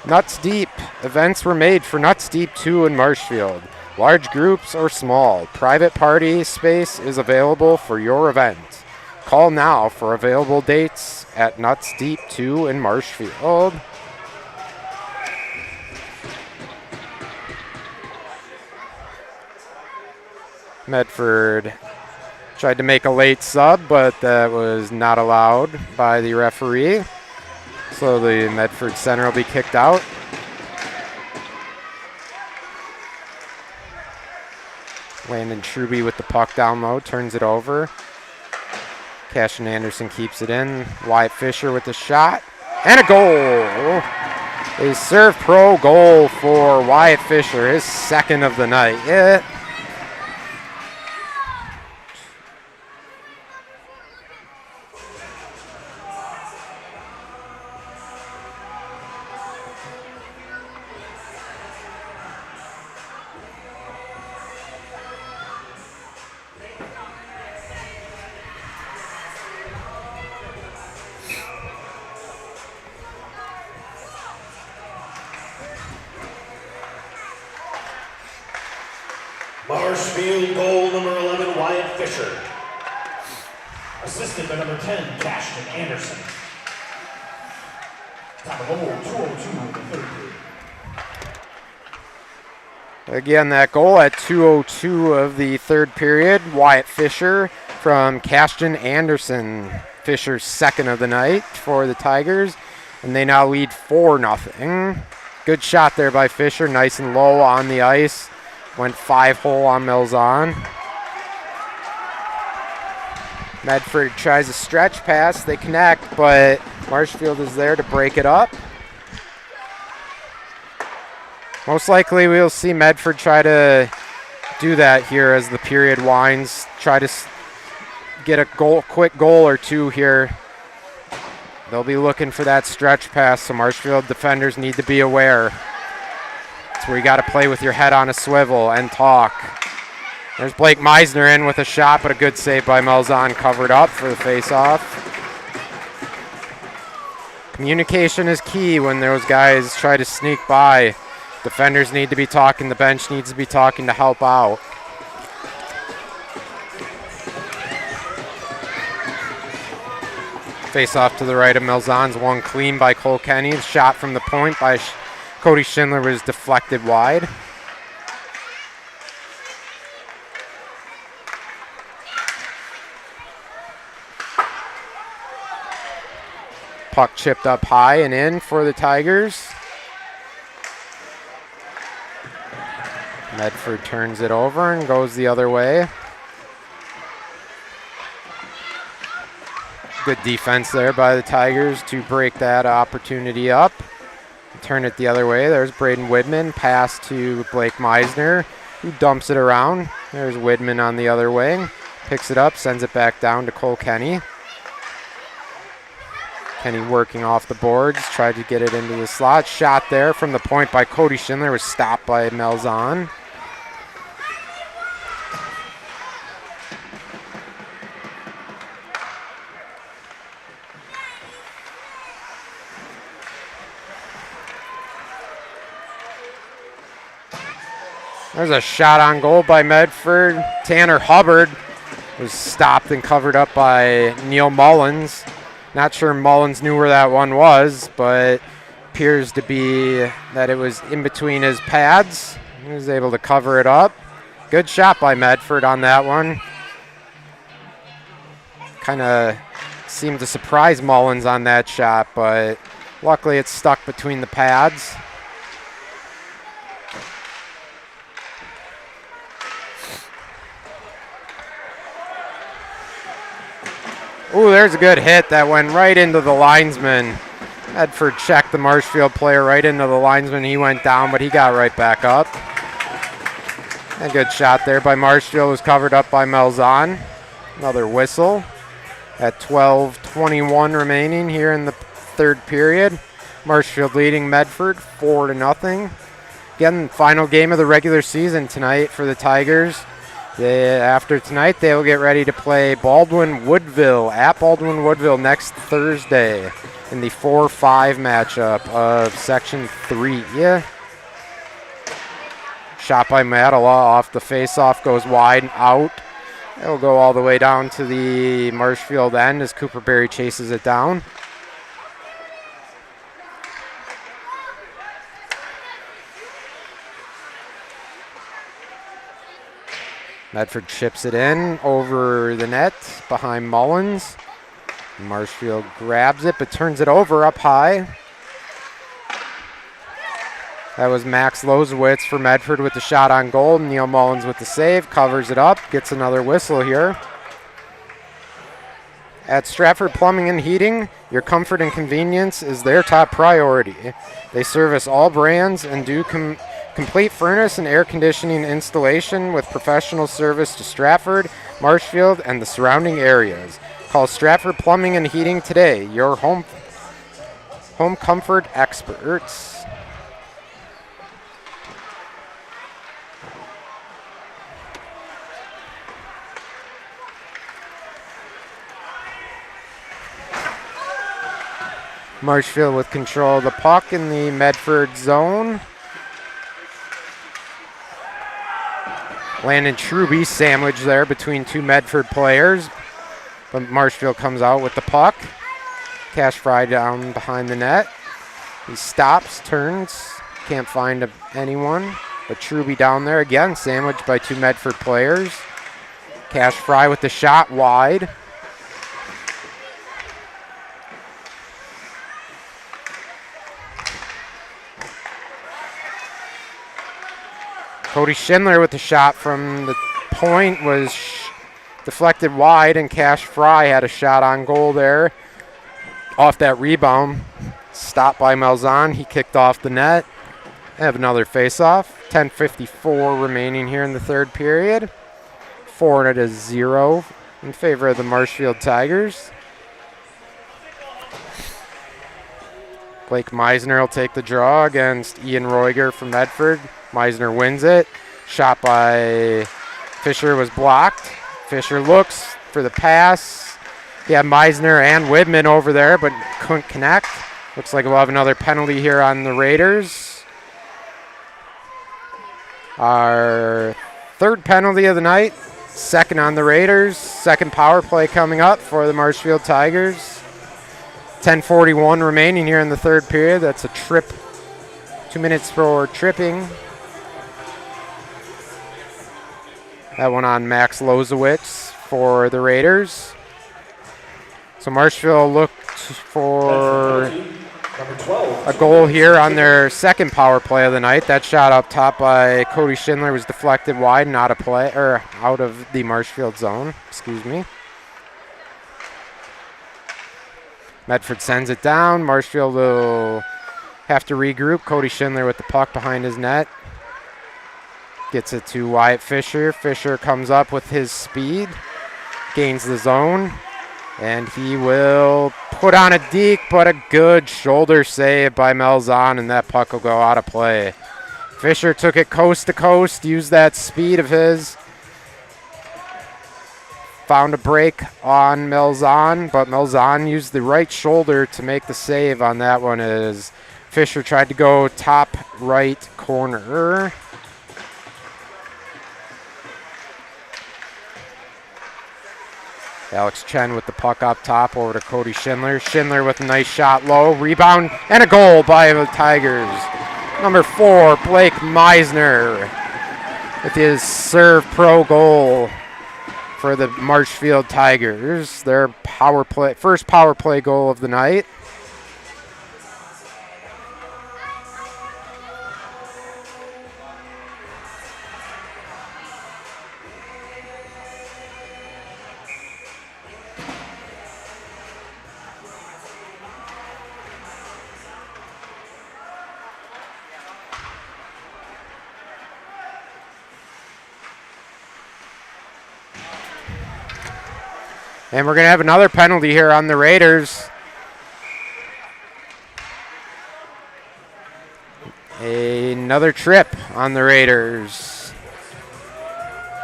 Nuts Deep. Events were made for Nuts Deep 2 in Marshfield. Large groups or small, private party space is available for your event. Call now for available dates at Nuts Deep 2 in Marshfield. Medford tried to make a late sub, but that was not allowed by the referee. So the Medford center will be kicked out. Landon Truby with the puck down low, turns it over. Cashin Anderson keeps it in. Wyatt Fisher with the shot. And a goal! A Serve Pro goal for Wyatt Fisher, his second of the night. Yeah. Marshfield goal number 11, Wyatt Fisher. Assisted by number 10, Cashin Anderson. Time of goal, 2:02 in the third period. Again, that goal at 2:02 of the third period. Wyatt Fisher from Cashin Anderson. Fisher's second of the night for the Tigers. And they now lead 4-0. Good shot there by Fisher, nice and low on the ice. Went 5-hole on Melzon. Medford tries a stretch pass. They connect, but Marshfield is there to break it up. Most likely we'll see Medford try to do that here as the period winds. Try to get a quick goal or two here. They'll be looking for that stretch pass, so Marshfield defenders need to be aware. That's where you got to play with your head on a swivel and talk. There's Blake Meisner in with a shot, but a good save by Melzon, covered up for the face-off. Communication is key when those guys try to sneak by. Defenders need to be talking, the bench needs to be talking to help out. Face-off to the right of Melzon's, one clean by Cole Kenny. The shot from the point by Cody Schindler was deflected wide. Puck chipped up high and in for the Tigers. Medford turns it over and goes the other way. Good defense there by the Tigers to break that opportunity up. Turn it the other way. There's Braden Widman. Pass to Blake Meisner, who dumps it around. There's Widman on the other wing. Picks it up, sends it back down to Cole Kenny. Kenny working off the boards, tried to get it into the slot. Shot there from the point by Cody Schindler, was stopped by Melzon. There's a shot on goal by Medford. Tanner Hubbard was stopped and covered up by Neil Mullins. Not sure Mullins knew where that one was, but appears to be that it was in between his pads. He was able to cover it up. Good shot by Medford on that one. Kind of seemed to surprise Mullins on that shot, but luckily it's stuck between the pads. Ooh, there's a good hit that went right into the linesman. Medford checked the Marshfield player right into the linesman. He went down, but he got right back up. A good shot there by Marshfield, was covered up by Melzon. Another whistle at 12:21 remaining here in the third period. Marshfield leading Medford 4-0. Again, final game of the regular season tonight for the Tigers. After tonight, they will get ready to play Baldwin-Woodville at Baldwin-Woodville next Thursday in the 4-5 matchup of Section 3. Shot by Matala off the face-off, goes wide and out. It'll go all the way down to the Marshfield end as Cooper Berry chases it down. Medford chips it in over the net behind Mullins. Marshfield grabs it but turns it over up high. That was Max Lozowitz for Medford with the shot on goal. Neil Mullins with the save, covers it up, gets another whistle here. At Stratford Plumbing and Heating, your comfort and convenience is their top priority. They service all brands and do complete furnace and air conditioning installation with professional service to Stratford, Marshfield, and the surrounding areas. Call Stratford Plumbing and Heating today, your home comfort experts. Marshfield with control of the puck in the Medford zone. Landon Truby sandwiched there between two Medford players, but Marshfield comes out with the puck. Cash Fry down behind the net. He stops, turns, can't find anyone, but Truby down there again, sandwiched by two Medford players. Cash Fry with the shot wide. Cody Schindler with the shot from the point was deflected wide, and Cash Fry had a shot on goal there. Off that rebound, stopped by Malzahn. He kicked off the net. Have another face-off. 10:54 remaining here in the third period. 4-0 in favor of the Marshfield Tigers. Blake Meisner will take the draw against Ian Roiger from Medford. Meisner wins it. Shot by Fisher was blocked. Fisher looks for the pass. He had Meisner and Widman over there, but couldn't connect. Looks like we'll have another penalty here on the Raiders. Our third penalty of the night, second on the Raiders. Second power play coming up for the Marshfield Tigers. 10:41 remaining here in the third period. That's a trip, 2 minutes for tripping. That one on Max Lozowitz for the Raiders. So Marshfield looked for a goal here on their second power play of the night. That shot up top by Cody Schindler was deflected wide and out of the Marshfield zone. Excuse me. Medford sends it down. Marshfield will have to regroup. Cody Schindler with the puck behind his net. Gets it to Wyatt Fisher. Fisher comes up with his speed, gains the zone, and he will put on a deke, but a good shoulder save by Malzahn, and that puck will go out of play. Fisher took it coast to coast, used that speed of his. Found a break on Malzahn, but Malzahn used the right shoulder to make the save on that one as Fisher tried to go top right corner. Alex Chen with the puck up top over to Cody Schindler. Schindler with a nice shot low. Rebound and a goal by the Tigers. Number 4, Blake Meisner with his serve pro goal for the Marshfield Tigers. Their first power play goal of the night. And we're going to have another penalty here on the Raiders. Another trip on the Raiders.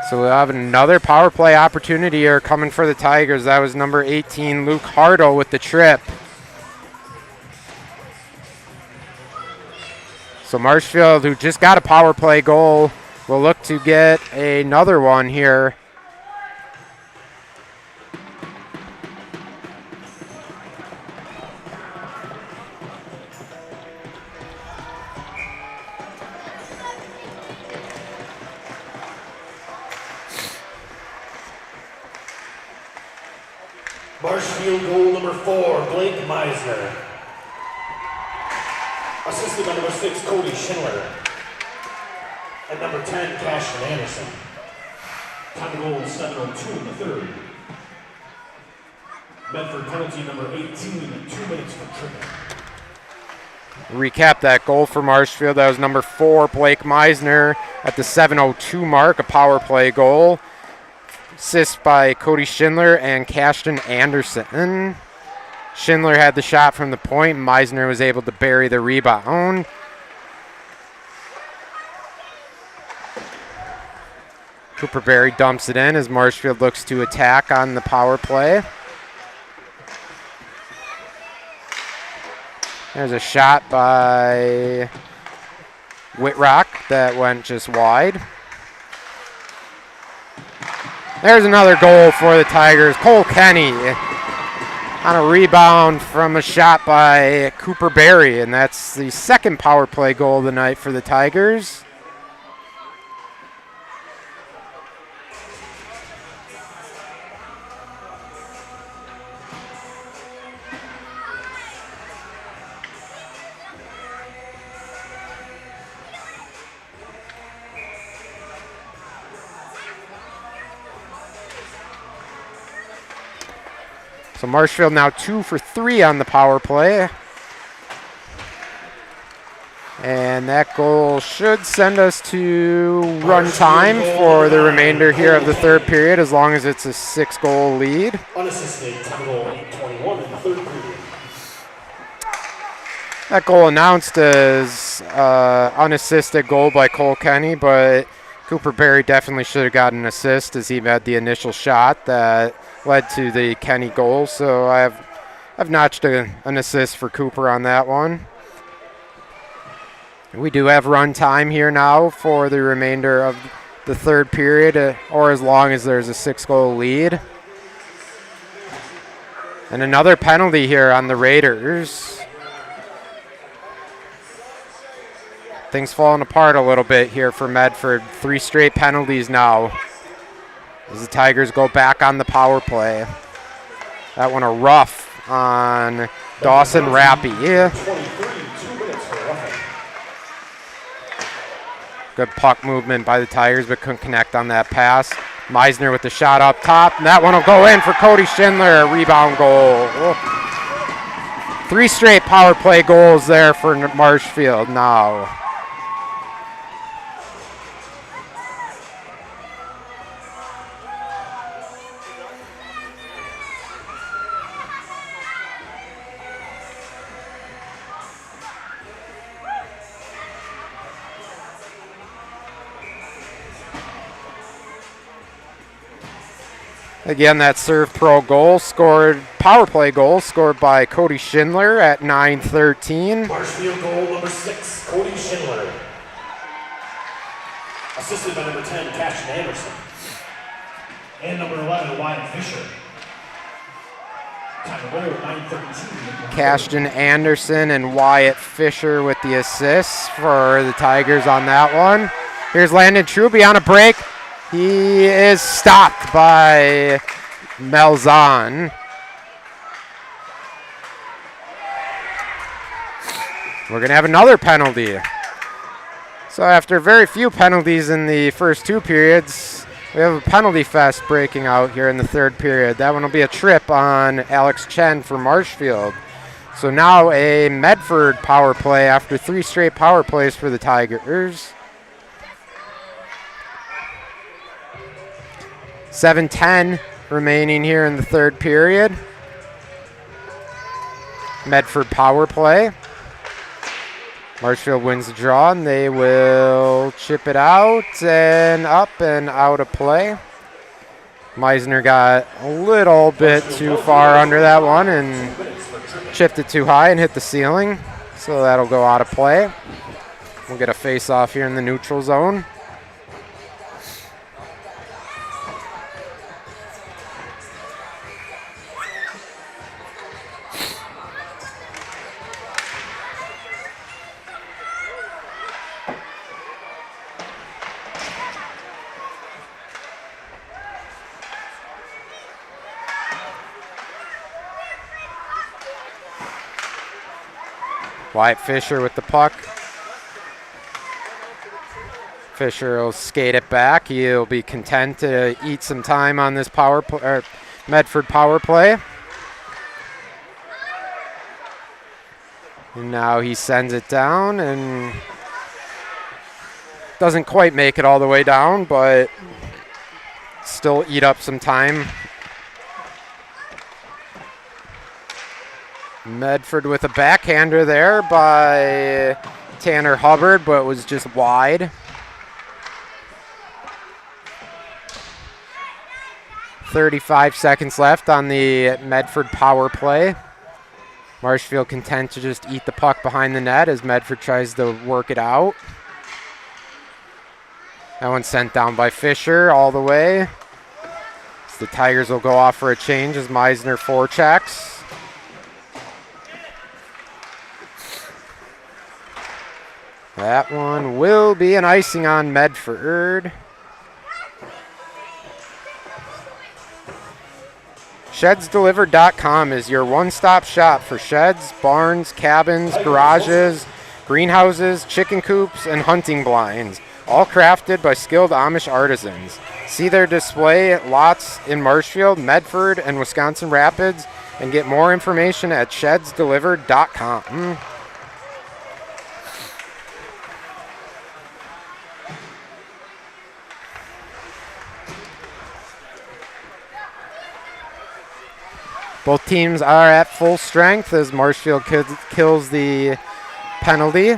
So we'll have another power play opportunity here coming for the Tigers. That was number 18, Luke Hartle with the trip. So Marshfield, who just got a power play goal, will look to get another one here. Marshfield goal number 4, Blake Meisner. Assisted by number 6, Cody Schindler. And number 10, Cashman Anderson. Time to goal 7:02 in the third. Medford penalty number 18, 2 minutes for tripping. Recap that goal for Marshfield. That was number 4, Blake Meisner at the 7:02 mark, a power play goal. Assist by Cody Schindler and Cashton Anderson. Schindler had the shot from the point. Meisner was able to bury the rebound. Cooper Berry dumps it in as Marshfield looks to attack on the power play. There's a shot by Whitrock that went just wide. There's another goal for the Tigers. Cole Kenny on a rebound from a shot by Cooper Berry, and that's the second power play goal of the night for the Tigers. So Marshfield now 2 for 3 on the power play. And that goal should send us to run time for the remainder here of the third period, as long as it's a 6-goal lead. Unassisted, time goal 8:21 in the third period. That goal announced as unassisted goal by Cole Kenny, but Cooper Berry definitely should have gotten an assist as he had the initial shot that led to the Kenny goal. So I've notched an assist for Cooper on that one. We do have run time here now for the remainder of the third period, or as long as there's a 6-goal lead. And another penalty here on the Raiders. Things falling apart a little bit here for Medford. 3 straight penalties now as the Tigers go back on the power play. That one a rough on Dawson Rappy. Yeah. 23, 2 minutes for roughing. Good puck movement by the Tigers, but couldn't connect on that pass. Meisner with the shot up top, and that one will go in for Cody Schindler, a rebound goal. 3 straight power play goals there for Marshfield now. Again, that Serve Pro goal power play goal scored by Cody Schindler at 9:13. Marshfield goal number 6, Cody Schindler. Assisted by number 10, Cashin Anderson. And number 11, Wyatt Fisher. Time of goal, 9:13. Cashton Anderson and Wyatt Fisher with the assists for the Tigers on that one. Here's Landon Truby on a break. He is stopped by Melzon. We're going to have another penalty. So after very few penalties in the first 2 periods, we have a penalty fest breaking out here in the third period. That one will be a trip on Alex Chen for Marshfield. So now a Medford power play after 3 straight power plays for the Tigers. 7:10 remaining here in the third period. Medford power play. Marshfield wins the draw, and they will chip it out and up and out of play. Meisner got a little bit too far under that one and chipped it too high and hit the ceiling. So that'll go out of play. We'll get a face-off here in the neutral zone. Wyatt Fisher with the puck. Fisher will skate it back. He'll be content to eat some time on this Medford power play. And now he sends it down and doesn't quite make it all the way down, but still eat up some time. Medford with a backhander there by Tanner Hubbard, but it was just wide. 35 seconds left on the Medford power play. Marshfield content to just eat the puck behind the net as Medford tries to work it out. That one's sent down by Fisher all the way. So the Tigers will go off for a change as Meisner forechecks. That one will be an icing on Medford. ShedsDelivered.com is your one-stop shop for sheds, barns, cabins, garages, greenhouses, chicken coops, and hunting blinds, all crafted by skilled Amish artisans. See their display lots in Marshfield, Medford, and Wisconsin Rapids, And get more information at shedsdelivered.com. Both teams are at full strength as Marshfield kills the penalty.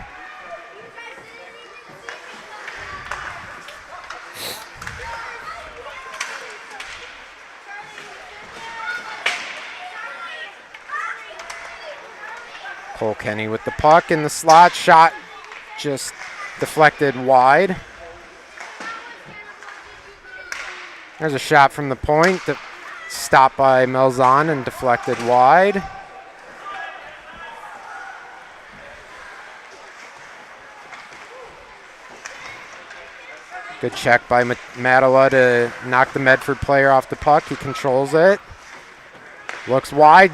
Cole Kenny with the puck in the slot. Shot just deflected wide. There's a shot from the point. Stopped by Melzon and deflected wide. Good check by Matala to knock the Medford player off the puck. He controls it. Looks wide.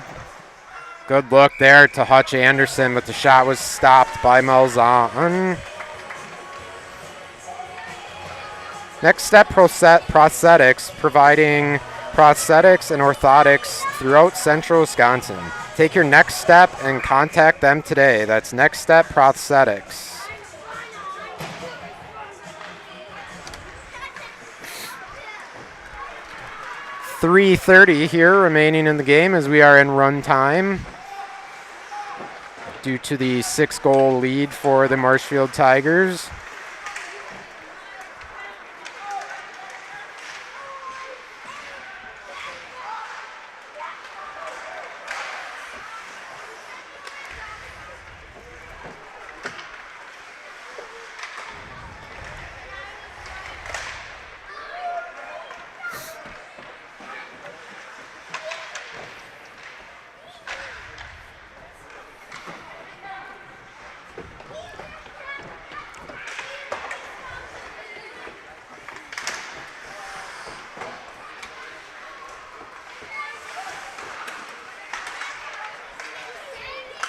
Good look there to Hutch Anderson, but the shot was stopped by Melzon. Next Step Prosthetics, providing prosthetics and orthotics throughout central Wisconsin. Take your next step and contact them today. That's Next Step Prosthetics. .330 here remaining in the game as we are in run time due to the 6-goal lead for the Marshfield Tigers.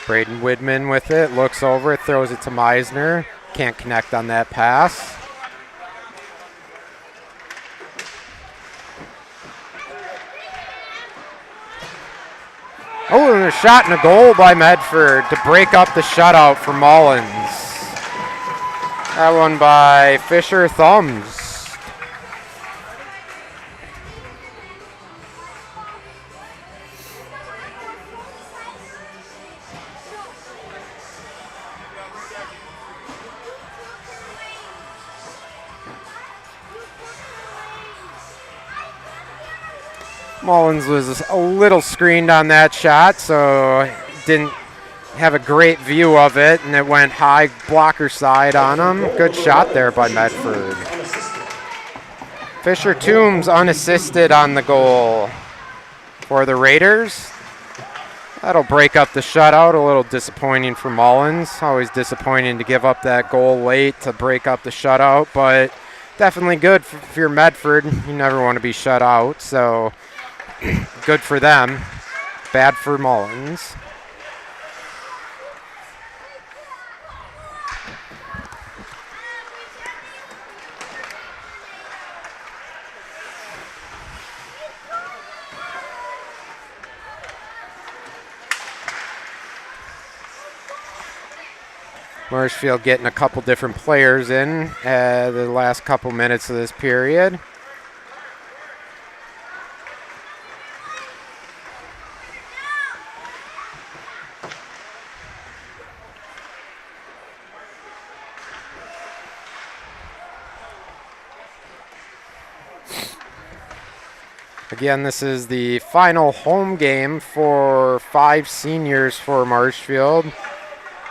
Braden Widman with it, looks over it, throws it to Meisner. Can't connect on that pass. Oh, and a shot and a goal by Medford to break up the shutout for Mullins. That one by Fisher Thumbs. Mullins was a little screened on that shot, so didn't have a great view of it, and it went high blocker side on him. Good shot there by Medford. Fisher Toombs unassisted on the goal for the Raiders. That'll break up the shutout. A little disappointing for Mullins. Always disappointing to give up that goal late to break up the shutout, but definitely good if you're Medford. You never want to be shut out, so good for them. Bad for Mullins. Marshfield getting a couple different players in the last couple minutes of this period. Again, this is the final home game for 5 seniors for Marshfield.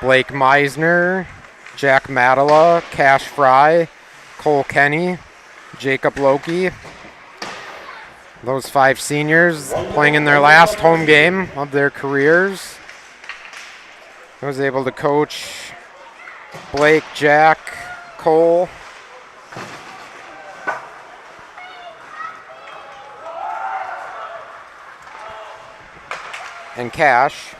Blake Meisner, Jack Matala, Cash Fry, Cole Kenny, Jacob Loki. Those 5 seniors playing in their last home game of their careers. I was able to coach Blake, Jack, Cole, and Cash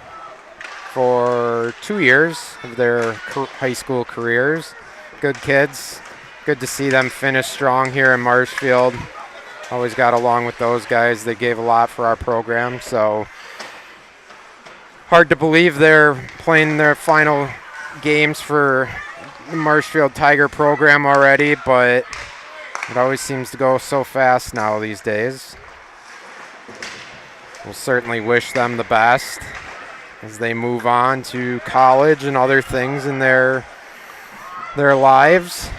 for 2 years of their high school careers. Good kids. Good to see them finish strong here in Marshfield. Always got along with those guys. They gave a lot for our program, so Hard to believe they're playing their final games for the Marshfield Tiger program already, but it always seems to go so fast now these days. We'll certainly wish them the best as they move on to college and other things in their lives.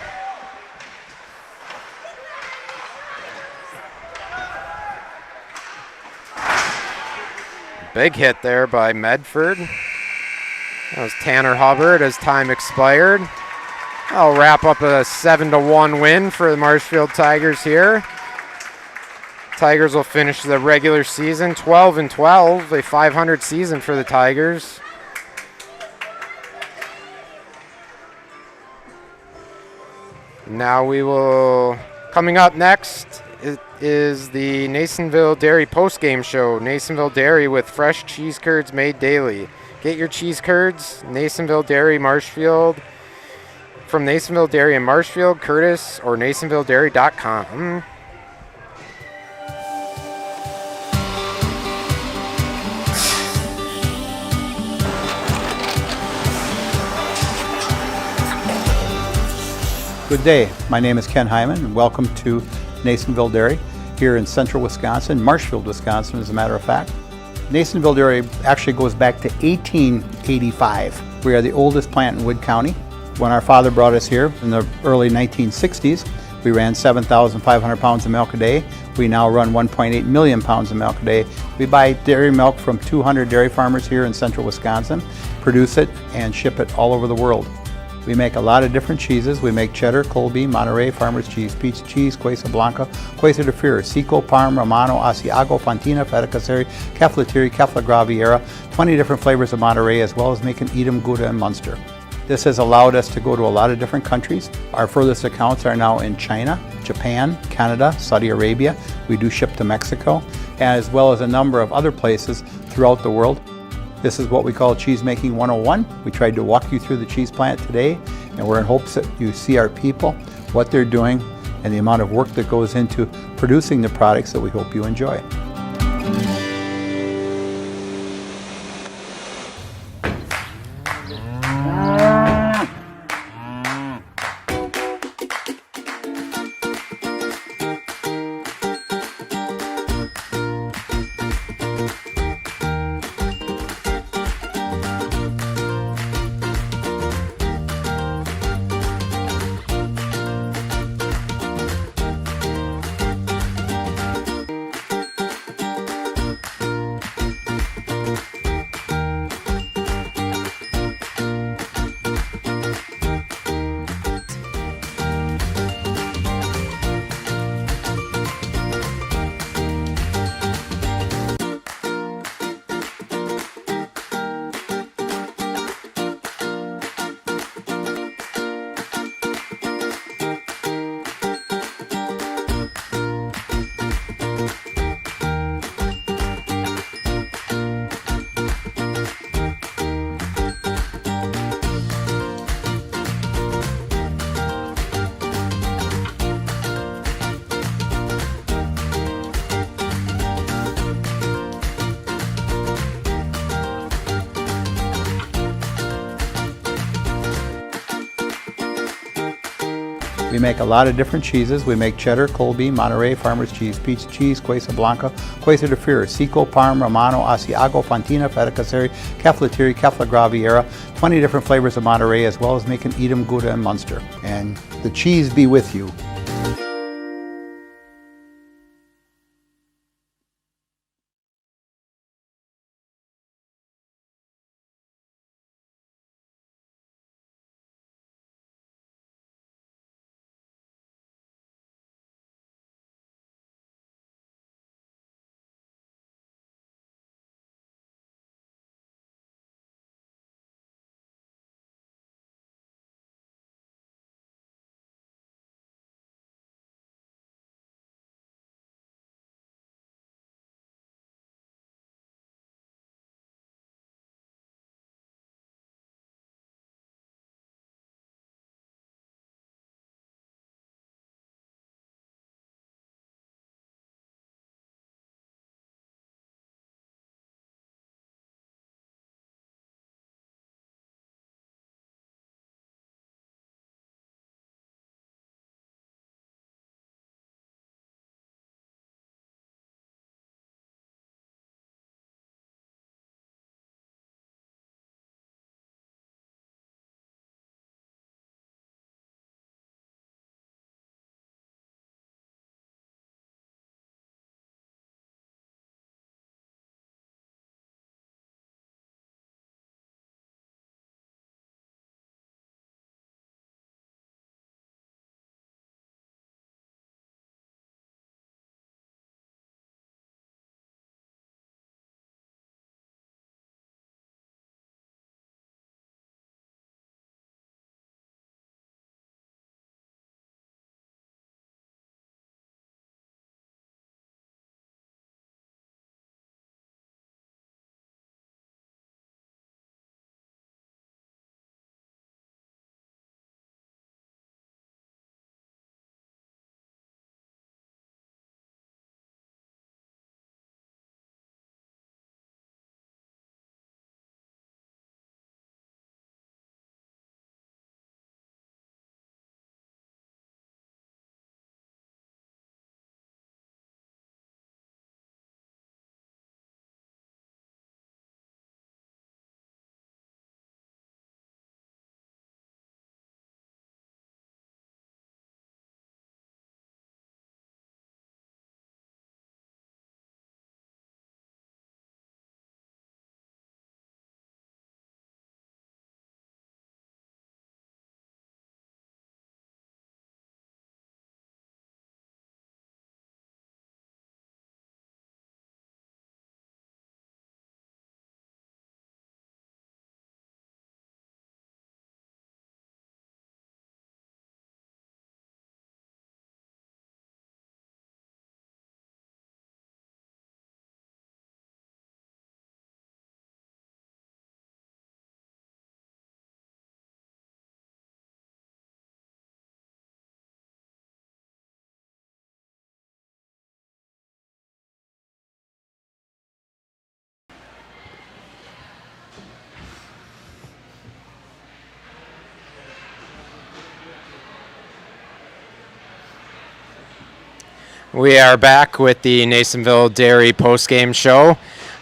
Big hit there by Medford. That was Tanner Hubbard as time expired. I'll wrap up a 7-1 win for the Marshfield Tigers here. Tigers will finish the regular season 12-12, a 500 season for the Tigers. Now we will, coming up next is the Nasonville Dairy postgame show. Nasonville Dairy with fresh cheese curds made daily. Get your cheese curds, Nasonville Dairy, Marshfield, from Nasonville Dairy in Marshfield, Curtis, or NasonvilleDairy.com. Good day. My name is Ken Hyman, and welcome to Nasonville Dairy here in central Wisconsin, Marshfield, Wisconsin, as a matter of fact. Nasonville Dairy actually goes back to 1885. We are the oldest plant in Wood County. When our father brought us here in the early 1960s, we ran 7,500 pounds of milk a day. We now run 1.8 million pounds of milk a day. We buy dairy milk from 200 dairy farmers here in central Wisconsin, produce it, and ship it all over the world. We make a lot of different cheeses. We make cheddar, Colby, Monterey, Farmer's Cheese, Pizza Cheese, Quesa Blanca, Quesa de Freer, Seco, Parm, Romano, Asiago, Fontina, Feta Caseri, Caflatiri, Cafla Graviera, 20 different flavors of Monterey, as well as making Edam, Gouda, and Munster. This has allowed us to go to a lot of different countries. Our furthest accounts are now in China, Japan, Canada, Saudi Arabia. We do ship to Mexico, as well as a number of other places throughout the world. This is what we call Cheese Making 101. We tried to walk you through the cheese plant today, and we're in hopes that you see our people, what they're doing, and the amount of work that goes into producing the products that we hope you enjoy. We make a lot of different cheeses. We make cheddar, Colby, Monterey, Farmer's Cheese, Pizza Cheese, Quesa Blanca, Quesa de Freer, Seco, Parm, Romano, Asiago, Fontina, Feta Caseri, Caflatiri, Cafla Graviera, 20 different flavors of Monterey, as well as making Edam, Gouda, and Munster. And the cheese be with you. We are back with the Nasonville Dairy postgame show.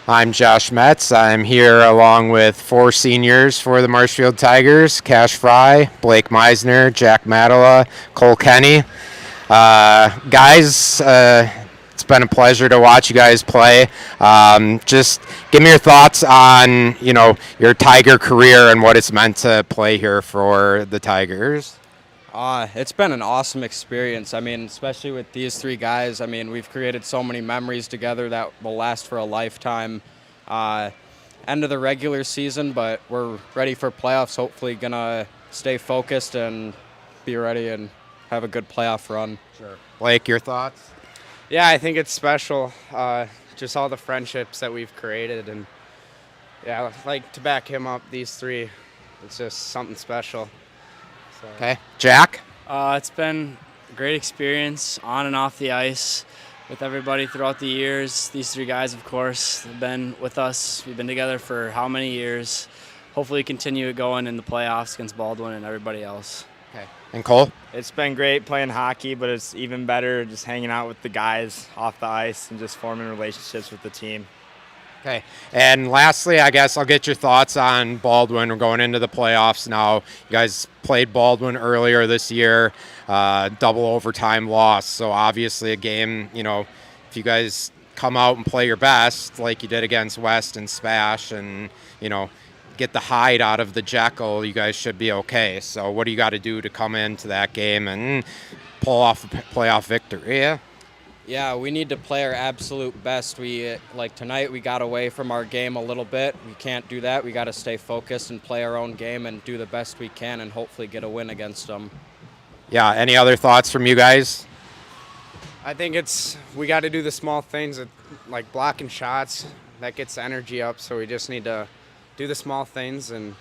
I'm Josh Metz. I'm here along with 4 seniors for the Marshfield Tigers: Cash Fry, Blake Meisner, Jack Matala, Cole Kenny. Guys, it's been a pleasure to watch you guys play. Just give me your thoughts on, your Tiger career and what it's meant to play here for the Tigers. It's been an awesome experience. I mean, especially with these 3 guys. I mean, we've created so many memories together that will last for a lifetime. End of the regular season, but we're ready for playoffs. Hopefully gonna stay focused and be ready and have a good playoff run. Sure. Blake, your thoughts? Yeah, I think it's special. Just all the friendships that we've created, and yeah, like to back him up, these 3, it's just something special. So. Okay. Jack? It's been a great experience on and off the ice with everybody throughout the years. These 3 guys, of course, have been with us. We've been together for how many years? Hopefully continue it going in the playoffs against Baldwin and everybody else. Okay. And Cole? It's been great playing hockey, but it's even better just hanging out with the guys off the ice and just forming relationships with the team. Okay. And lastly, I guess I'll get your thoughts on Baldwin. We're going into the playoffs now. You guys played Baldwin earlier this year, double overtime loss. So obviously a game, if you guys come out and play your best like you did against West and Spash and, get the hide out of the Jekyll, you guys should be okay. So what do you got to do to come into that game and pull off a playoff victory? Yeah. Yeah, we need to play our absolute best. Like tonight, we got away from our game a little bit. We can't do that. We got to stay focused and play our own game and do the best we can and hopefully get a win against them. Yeah, any other thoughts from you guys? I think we got to do the small things like blocking shots. That gets the energy up, so we just need to do the small things and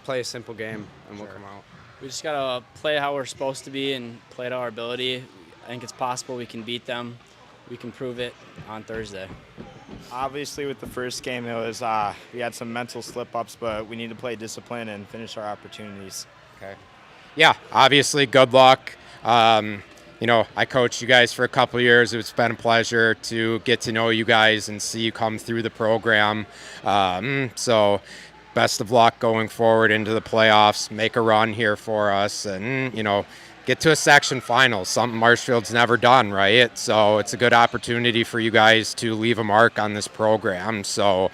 play a simple game, and we'll come out. We just got to play how we're supposed to be and play to our ability. I think it's possible we can beat them. We can prove it on Thursday. Obviously, with the first game, it was we had some mental slip-ups, but we need to play discipline and finish our opportunities. Okay. Yeah, obviously, good luck. I coached you guys for a couple of years. It's been a pleasure to get to know you guys and see you come through the program. So best of luck going forward into the playoffs. Make a run here for us and, get to a section final, something Marshfield's never done, right? So it's a good opportunity for you guys to leave a mark on this program. So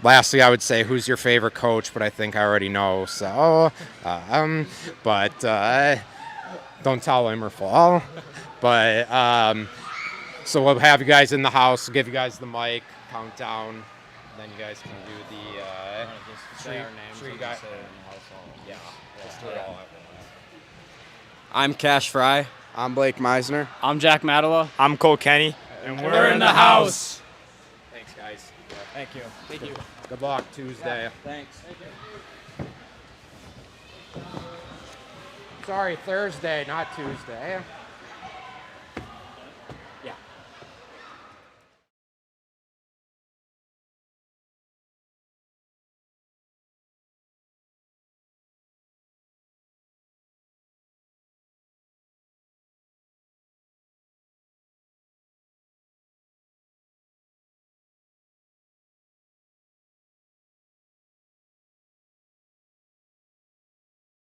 lastly, I would say, who's your favorite coach? But I think I already know. So, don't tell him or fall. But so we'll have you guys in the house. We'll give you guys the mic, count down. Then you guys can do the say our names. Sure you got, yeah, just do it all. I'm Cash Fry. I'm Blake Meisner. I'm Jack Matala. I'm Cole Kenny. And we're in the house. Thanks, guys. Thank you. Thank you. Good luck Tuesday. Yeah, thanks. Thank you. Sorry, Thursday, not Tuesday.